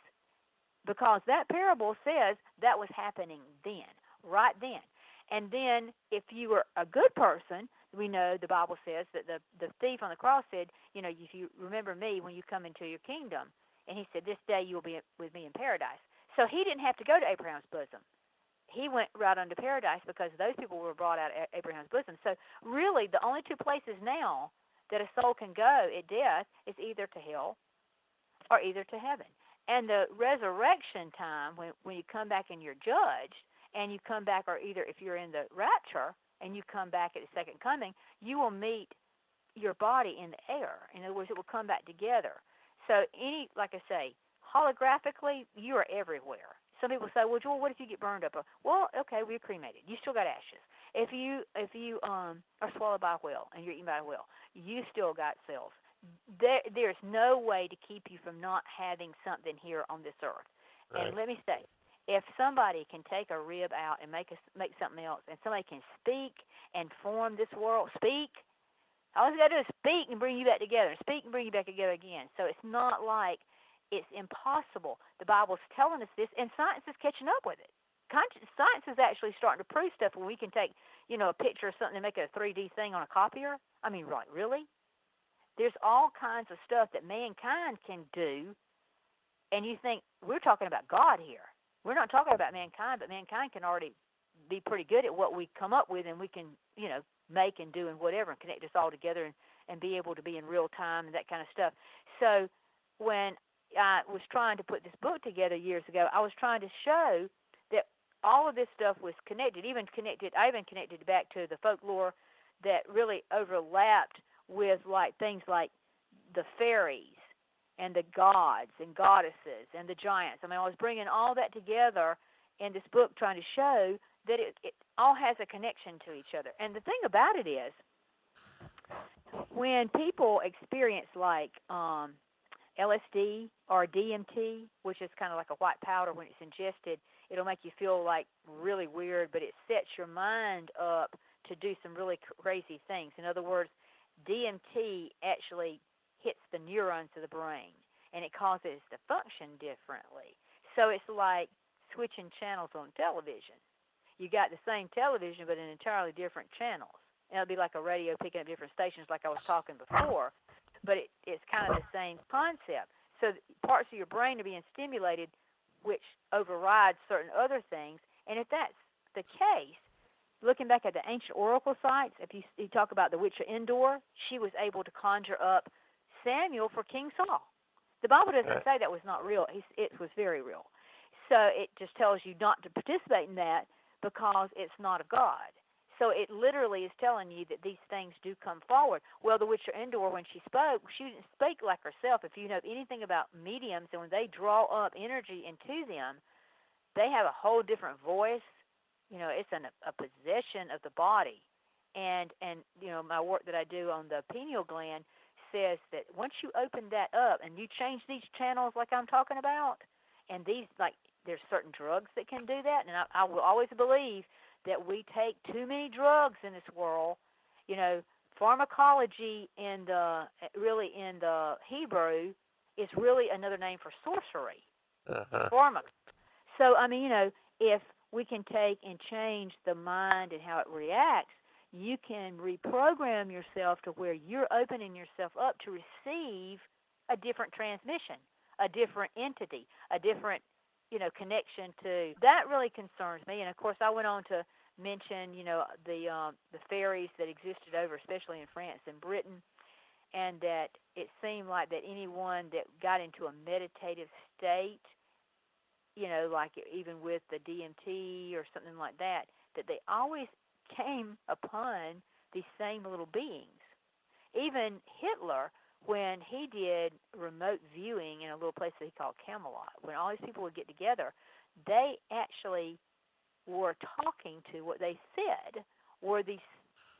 because that parable says that was happening then, right then. And then if you were a good person, we know the Bible says that the thief on the cross said, if you remember me when you come into your kingdom, and he said, this day you will be with me in paradise. So he didn't have to go to Abraham's bosom. He went right unto paradise because those people were brought out of Abraham's bosom. So really the only two places now that a soul can go at death is either to hell or either to heaven. And the resurrection time, when you come back and you're judged, and you come back, or either if you're in the rapture and you come back at the second coming, you will meet your body in the air. In other words, it will come back together. So like I say, holographically, you are everywhere. Some people say, well, Joel, what if you get burned up? Well, okay, we're cremated. You still got ashes. If you are swallowed by a whale and you're eaten by a whale, you still got cells. There's no way to keep you from not having something here on this earth. Right. And let me say, if somebody can take a rib out and make something else, and somebody can speak and form this world, speak. All you got to do is speak and bring you back together, speak and bring you back together again. So it's not like it's impossible. The Bible's telling us this, and science is catching up with it. Science is actually starting to prove stuff when we can take, a picture of something and make it a 3D thing on a copier. I mean, like, really? There's all kinds of stuff that mankind can do, and you think we're talking about God here. We're not talking about mankind, but mankind can already be pretty good at what we come up with, and we can, make and do and whatever and connect us all together and be able to be in real time and that kind of stuff. So when I was trying to put this book together years ago, I was trying to show that all of this stuff was connected, I even connected back to the folklore that really overlapped with things like the fairies and the gods and goddesses and the giants. I mean, I was bringing all that together in this book, trying to show that it all has a connection to each other. And the thing about it is, when people experience LSD or DMT, which is kind of like a white powder when it's ingested, it'll make you feel like really weird, but it sets your mind up to do some really crazy things. In other words, DMT actually hits the neurons of the brain, and it causes it to function differently. So it's like switching channels on television. You got the same television, but in entirely different channels. And it'll be like a radio picking up different stations like I was talking before, but it's kind of the same concept. So parts of your brain are being stimulated, which overrides certain other things. And if that's the case, looking back at the ancient oracle sites, if you talk about the witch of Endor, she was able to conjure up Samuel for King Saul. The Bible doesn't say that was not real. It was very real. So it just tells you not to participate in that because it's not a god. So it literally is telling you that these things do come forward. Well, the witch of Endor, when she spoke, she didn't speak like herself. If you know anything about mediums, and when they draw up energy into them, they have a whole different voice. It's a possession of the body. And my work that I do on the pineal gland says that once you open that up and you change these channels like I'm talking about, and there's certain drugs that can do that, and I will always believe that we take too many drugs in this world. Pharmacology in the Hebrew is really another name for sorcery. Pharma. So if we can take and change the mind and how it reacts, you can reprogram yourself to where you're opening yourself up to receive a different transmission, a different entity, a different connection to. That really concerns me. And of course, I went on to mention the fairies that existed over, especially in France and Britain, and that it seemed like that anyone that got into a meditative state, like even with the DMT or something like that they always came upon these same little beings. Even Hitler, when he did remote viewing in a little place that he called Camelot, when all these people would get together, they actually were talking to what they said were these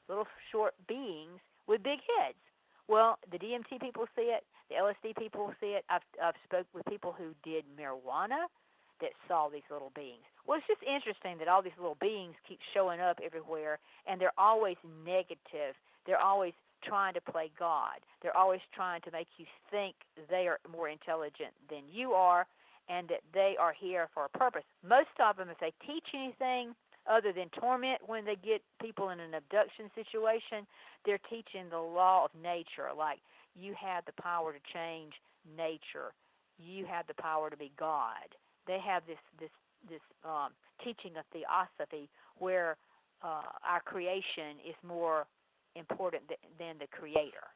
little short beings with big heads. Well, the DMT people see it, the LSD people see it. I've spoke with people who did marijuana that saw these little beings. Well, it's just interesting that all these little beings keep showing up everywhere, and they're always negative. They're always trying to play God. They're always trying to make you think they are more intelligent than you are, and that they are here for a purpose. Most of them, if they teach anything other than torment when they get people in an abduction situation, they're teaching the law of nature, like you have the power to change nature. You have the power to be God. They have this teaching of theosophy where our creation is more important than the creator.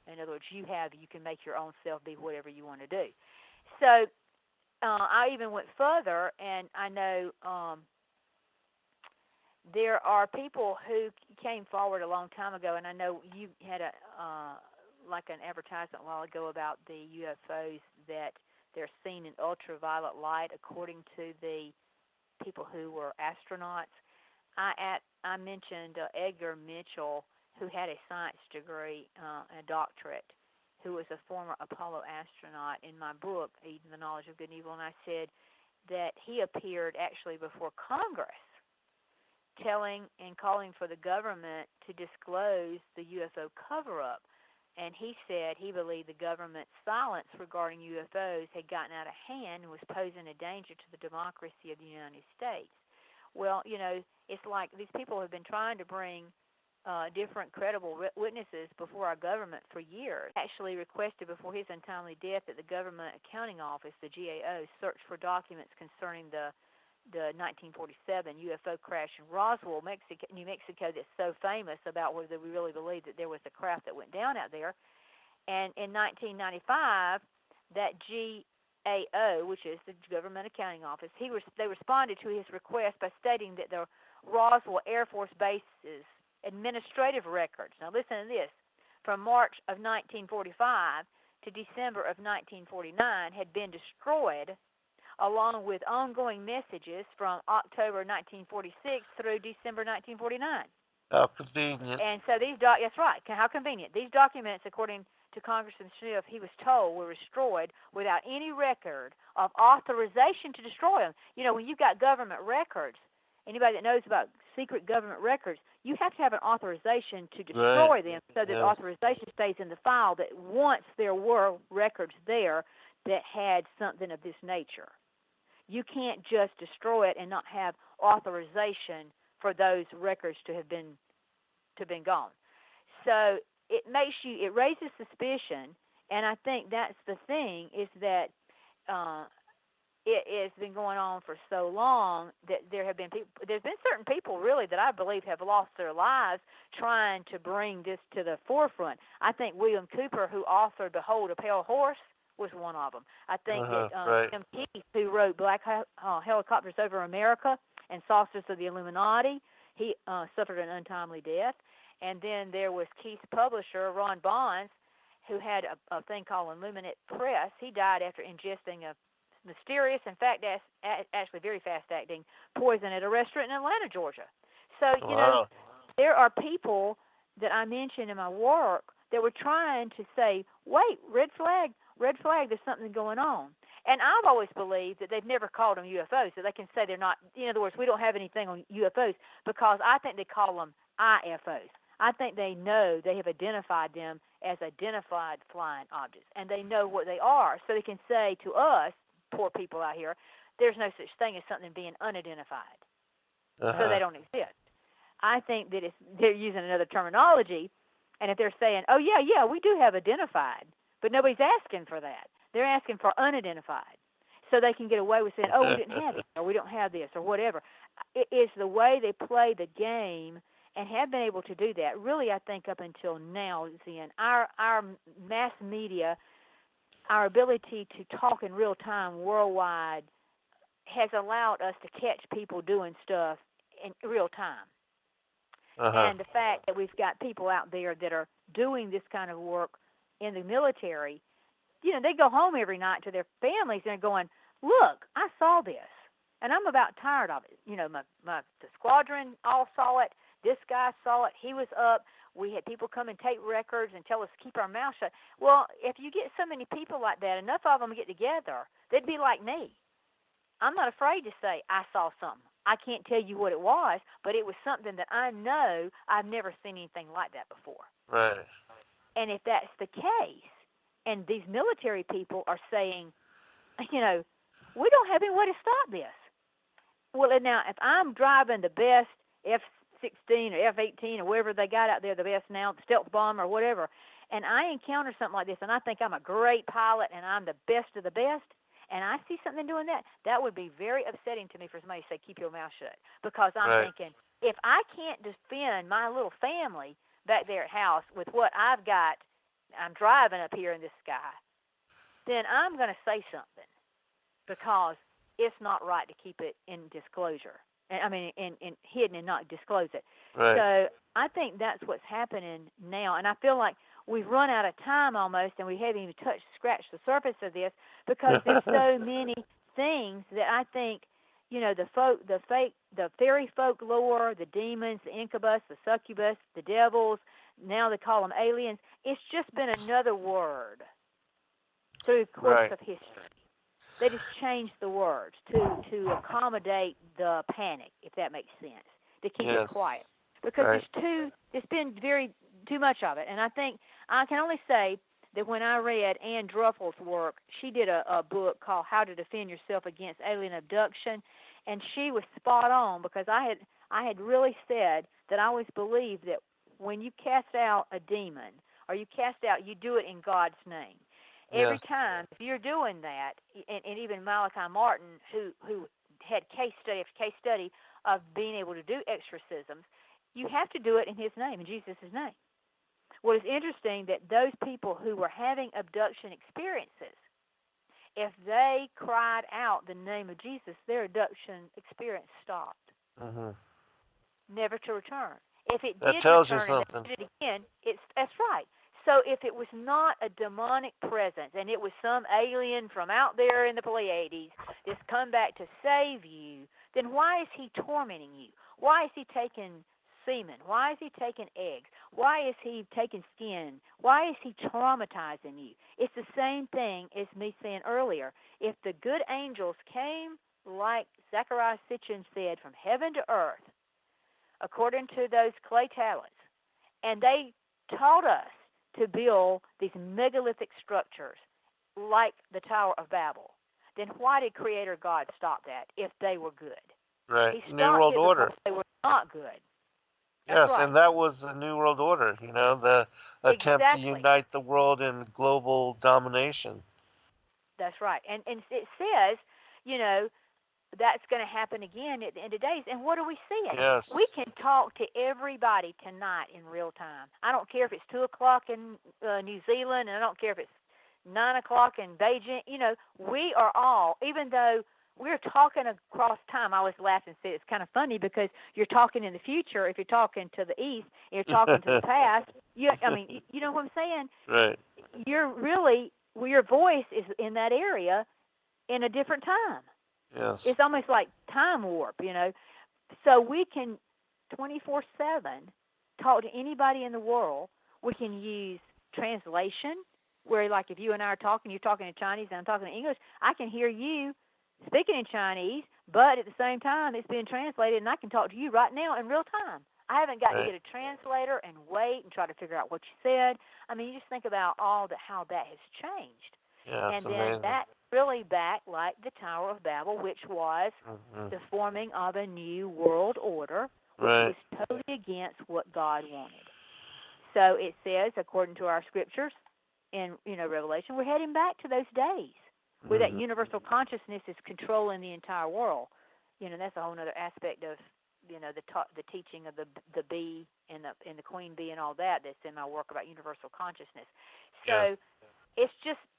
In other words, you can make your own self be whatever you want to do. So I even went further, and I know there are people who came forward a long time ago, and I know you had an advertisement a while ago about the UFOs that they're seen in ultraviolet light, according to the people who were astronauts. I I mentioned Edgar Mitchell, who had a science degree, a doctorate, who was a former Apollo astronaut in my book, Eden, the Knowledge of Good and Evil, and I said that he appeared actually before Congress telling and calling for the government to disclose the UFO cover-up. And he said he believed the government's silence regarding UFOs had gotten out of hand and was posing a danger to the democracy of the United States. Well, it's like these people have been trying to bring different credible witnesses before our government for years. Actually requested before his untimely death that the Government Accounting Office, the GAO, search for documents concerning the 1947 UFO crash in Roswell, New Mexico, that's so famous about whether we really believe that there was a craft that went down out there. And in 1995, that GAO, which is the Government Accounting Office, they responded to his request by stating that the Roswell Air Force Base's administrative records, now listen to this, from March of 1945 to December of 1949 had been destroyed, along with ongoing messages from October 1946 through December 1949. How convenient. And so that's right, how convenient. These documents, according to Congressman Smith, he was told were destroyed without any record of authorization to destroy them. When you've got government records, anybody that knows about secret government records, you have to have an authorization to destroy them so that the authorization stays in the file that once there were records there that had something of this nature. You can't just destroy it and not have authorization for those records to have been gone. So it raises suspicion, and I think that's the thing, is that it has been going on for so long that there's been certain people really that I believe have lost their lives trying to bring this to the forefront. I think William Cooper, who authored Behold a Pale Horse, was one of them. I think that Jim Keith, who wrote Black Helicopters Over America and Saucers of the Illuminati, he suffered an untimely death. And then there was Keith's publisher, Ron Bonds, who had a thing called Illuminate Press. He died after ingesting a mysterious, in fact, actually very fast-acting poison at a restaurant in Atlanta, Georgia. So, there are people that I mentioned in my work that were trying to say, wait, red flag, there's something going on. And I've always believed that they've never called them UFOs, so they can say they're not, in other words, we don't have anything on UFOs, because I think they call them IFOs. I think they know they have identified them as identified flying objects, and they know what they are, so they can say to us, poor people out here, there's no such thing as something being unidentified. So they don't exist. I think that they're using another terminology, and if they're saying, oh, yeah, we do have identified, but nobody's asking for that. They're asking for unidentified, so they can get away with saying, oh, we didn't have it, or we don't have this, or whatever. It is the way they play the game and have been able to do that, really, I think, up until now, Zen. Our mass media, our ability to talk in real time worldwide has allowed us to catch people doing stuff in real time. And the fact that we've got people out there that are doing this kind of work in the military, they go home every night to their families and they're going, look, I saw this, and I'm about tired of it. The squadron all saw it. This guy saw it. He was up. We had people come and take records and tell us to keep our mouth shut. Well, if you get so many people like that, enough of them get together, they'd be like me. I'm not afraid to say I saw something. I can't tell you what it was, but it was something that I know I've never seen anything like that before. Right. And if that's the case, and these military people are saying, we don't have any way to stop this. Well, now, if I'm driving the best F-16 or F-18 or whatever they got out there, the best now, the stealth bomber or whatever, and I encounter something like this, and I think I'm a great pilot and I'm the best of the best, and I see something doing that would be very upsetting to me for somebody to say, keep your mouth shut. Because I'm thinking, if I can't defend my little family back there at house with what I've got, I'm driving up here in this sky, then I'm going to say something, because it's not right to keep it in disclosure. In hidden and not disclose it. Right. So I think that's what's happening now, and I feel like we've run out of time almost, and we haven't even scratched the surface of this, because there's so many things that I think the fairy folklore, the demons, the incubus, the succubus, the devils. Now they call them aliens. It's just been another word through the course Right. of history. They just changed the words to accommodate the panic, if that makes sense, to keep it Yes. quiet. Because Right. it's been too much of it. And I think I can only say that when I read Ann Druffel's work, she did a book called How to Defend Yourself Against Alien Abduction, and she was spot on, because I had really said that I always believed that when you cast out a demon, or you do it in God's name. Every Yes. time, if you're doing that, and even Malachi Martin, who had case study after case study of being able to do exorcisms, you have to do it in his name, in Jesus' name. Well, it's interesting that those people who were having abduction experiences, if they cried out the name of Jesus, their abduction experience stopped, Hmm. never to return. If it That did tells you return and something. they did it again, that's right. So if it was not a demonic presence and it was some alien from out there in the Pleiades that's come back to save you, then why is he tormenting you? Why is he taking semen? Why is he taking eggs? Why is he taking skin? Why is he traumatizing you? It's the same thing as me saying earlier. If the good angels came, like Zechariah Sitchin said, from heaven to earth, according to those clay tablets, and they taught us to build these megalithic structures like the Tower of Babel, then why did Creator God stop that if they were good? Right. He New stopped World it because Order. they were not good. That's Yes, right. and that was the New World Order, the attempt to Exactly. unite the world in global domination. That's right. And it says, you know, that's going to happen again at the end of days. And what are we seeing? We Yes. can talk to everybody tonight in real time. I don't care if it's 2 o'clock in New Zealand, and I don't care if it's 9 o'clock in Beijing. We are all, even though we're talking across time. I always laugh and say it's kind of funny because you're talking in the future. If you're talking to the east, and you're talking to the past. You know what I'm saying? Right. You're really, your voice is in that area in a different time. Yes. It's almost like time warp. So we can 24/7 talk to anybody in the world. We can use translation, where like if you and I are talking, you're talking in Chinese and I'm talking in English, I can hear you speaking in Chinese, but at the same time it's being translated and I can talk to you right now in real time. I haven't got to Right. get a translator and wait and try to figure out what you said. I mean, you just think about how that has changed. Yeah, it's And then amazing. that really back like the Tower of Babel, which was Hmm. the forming of a new world order, which Right. was totally against what God wanted. So it says, according to our scriptures in Revelation, we're heading back to those days where that Hmm. universal consciousness is controlling the entire world. That's a whole other aspect of the teaching of the bee and the queen bee and all that. That's in my work about universal consciousness. So Yes.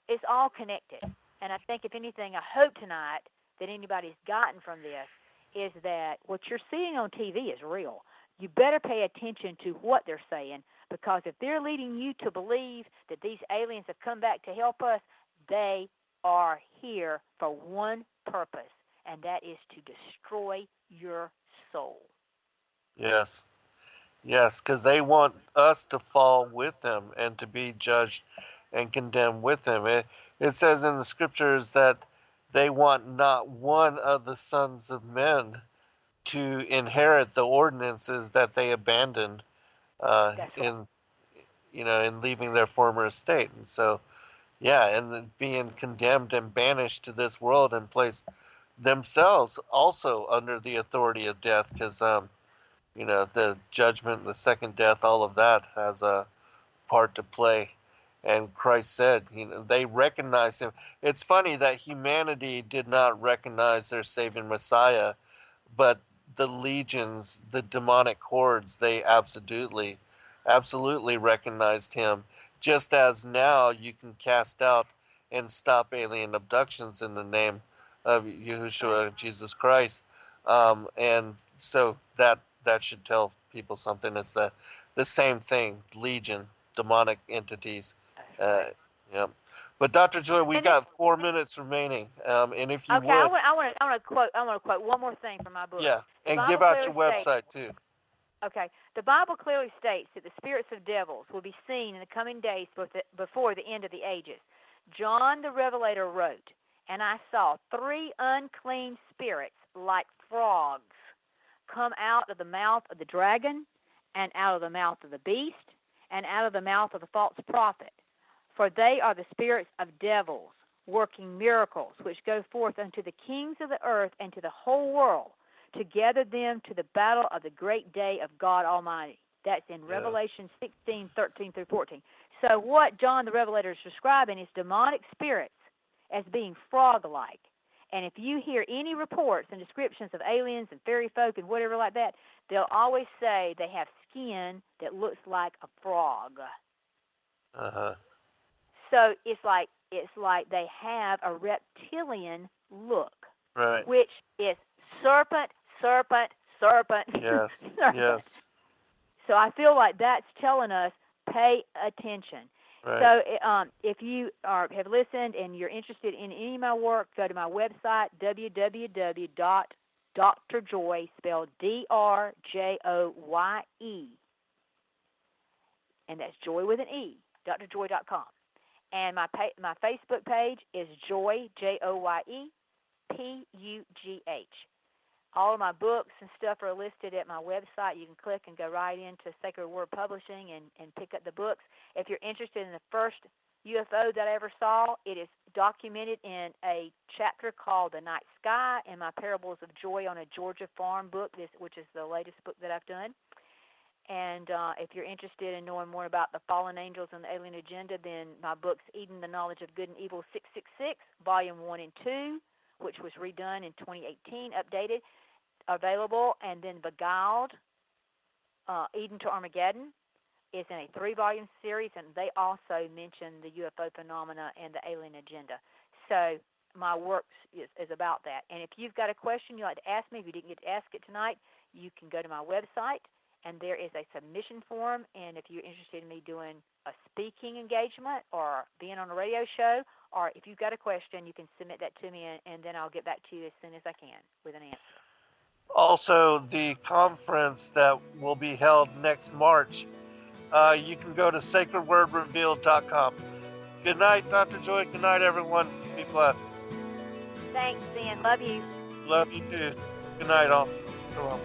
it's all connected. And I think if anything, I hope tonight that anybody's gotten from this is that what you're seeing on TV is real. You better pay attention to what they're saying, because if they're leading you to believe that these aliens have come back to help us, they are here for one purpose, and that is to destroy your soul. Yes. Yes, because they want us to fall with them and to be judged and condemned with them. It says in the scriptures that they want not one of the sons of men to inherit the ordinances that they abandoned That's right. in leaving their former estate. And so, yeah, and being condemned and banished to this world and placed themselves also under the authority of death, because the judgment, the second death, all of that has a part to play. And Christ said, they recognize him. It's funny that humanity did not recognize their saving Messiah, but the legions, the demonic hordes, they absolutely recognized him. Just as now you can cast out and stop alien abductions in the name of Right. Yahushua, Jesus Christ. And so that should tell people something. It's the same thing, legion, demonic entities. That's Uh, right. yeah. But Dr. Joy, we And then, got 4 minutes remaining, and if you okay, I would, want to quote one more thing from my book. yeah, The and Bible give out clearly your states. website too. Okay, the Bible clearly states that the spirits of devils will be seen in the coming days before the end of the ages. John the Revelator wrote, "And I saw 3 unclean spirits like frogs come out of the mouth of the dragon, and out of the mouth of the beast, and out of the mouth of the false prophet. For they are the spirits of devils, working miracles, which go forth unto the kings of the earth and to the whole world, to gather them to the battle of the great day of God Almighty." That's in Revelation 16:13 through 14. So what John the Revelator is describing is demonic spirits as being frog-like. And if you hear any reports and descriptions of aliens and fairy folk and whatever like that, they'll always say they have skin that looks like a frog. Uh-huh. So it's like they have a reptilian look, Right. which is serpent, serpent, serpent. Yes. serpent. Yes. So I feel like that's telling us pay attention. Right. So if you have listened and you're interested in any of my work, go to my website, www.drjoye, spelled DRJOYE, and that's joy with an E, drjoye.com. And my Facebook page is Joy, JOYE, PUGH. All of my books and stuff are listed at my website. You can click and go right into Sacred Word Publishing and pick up the books. If you're interested in the first UFO that I ever saw, it is documented in a chapter called The Night Sky in my Parables of Joy on a Georgia Farm book, which is the latest book that I've done. And if you're interested in knowing more about the fallen angels and the alien agenda, then my books, Eden, the Knowledge of Good and Evil 666, Volume 1 and 2, which was redone in 2018, updated, available. And then Beguiled, Eden to Armageddon, is in a 3-volume series, and they also mention the UFO phenomena and the alien agenda. So my work is about that. And if you've got a question you'd like to ask me, if you didn't get to ask it tonight, you can go to my website, and there is a submission form. And if you're interested in me doing a speaking engagement or being on a radio show, or if you've got a question, you can submit that to me, and then I'll get back to you as soon as I can with an answer. Also, the conference that will be held next March, you can go to sacredwordrevealed.com. Good night, Dr. Joy. Good night, everyone. Be blessed. Thanks, Zen. Love you. Love you too. Good night, all. Shalom.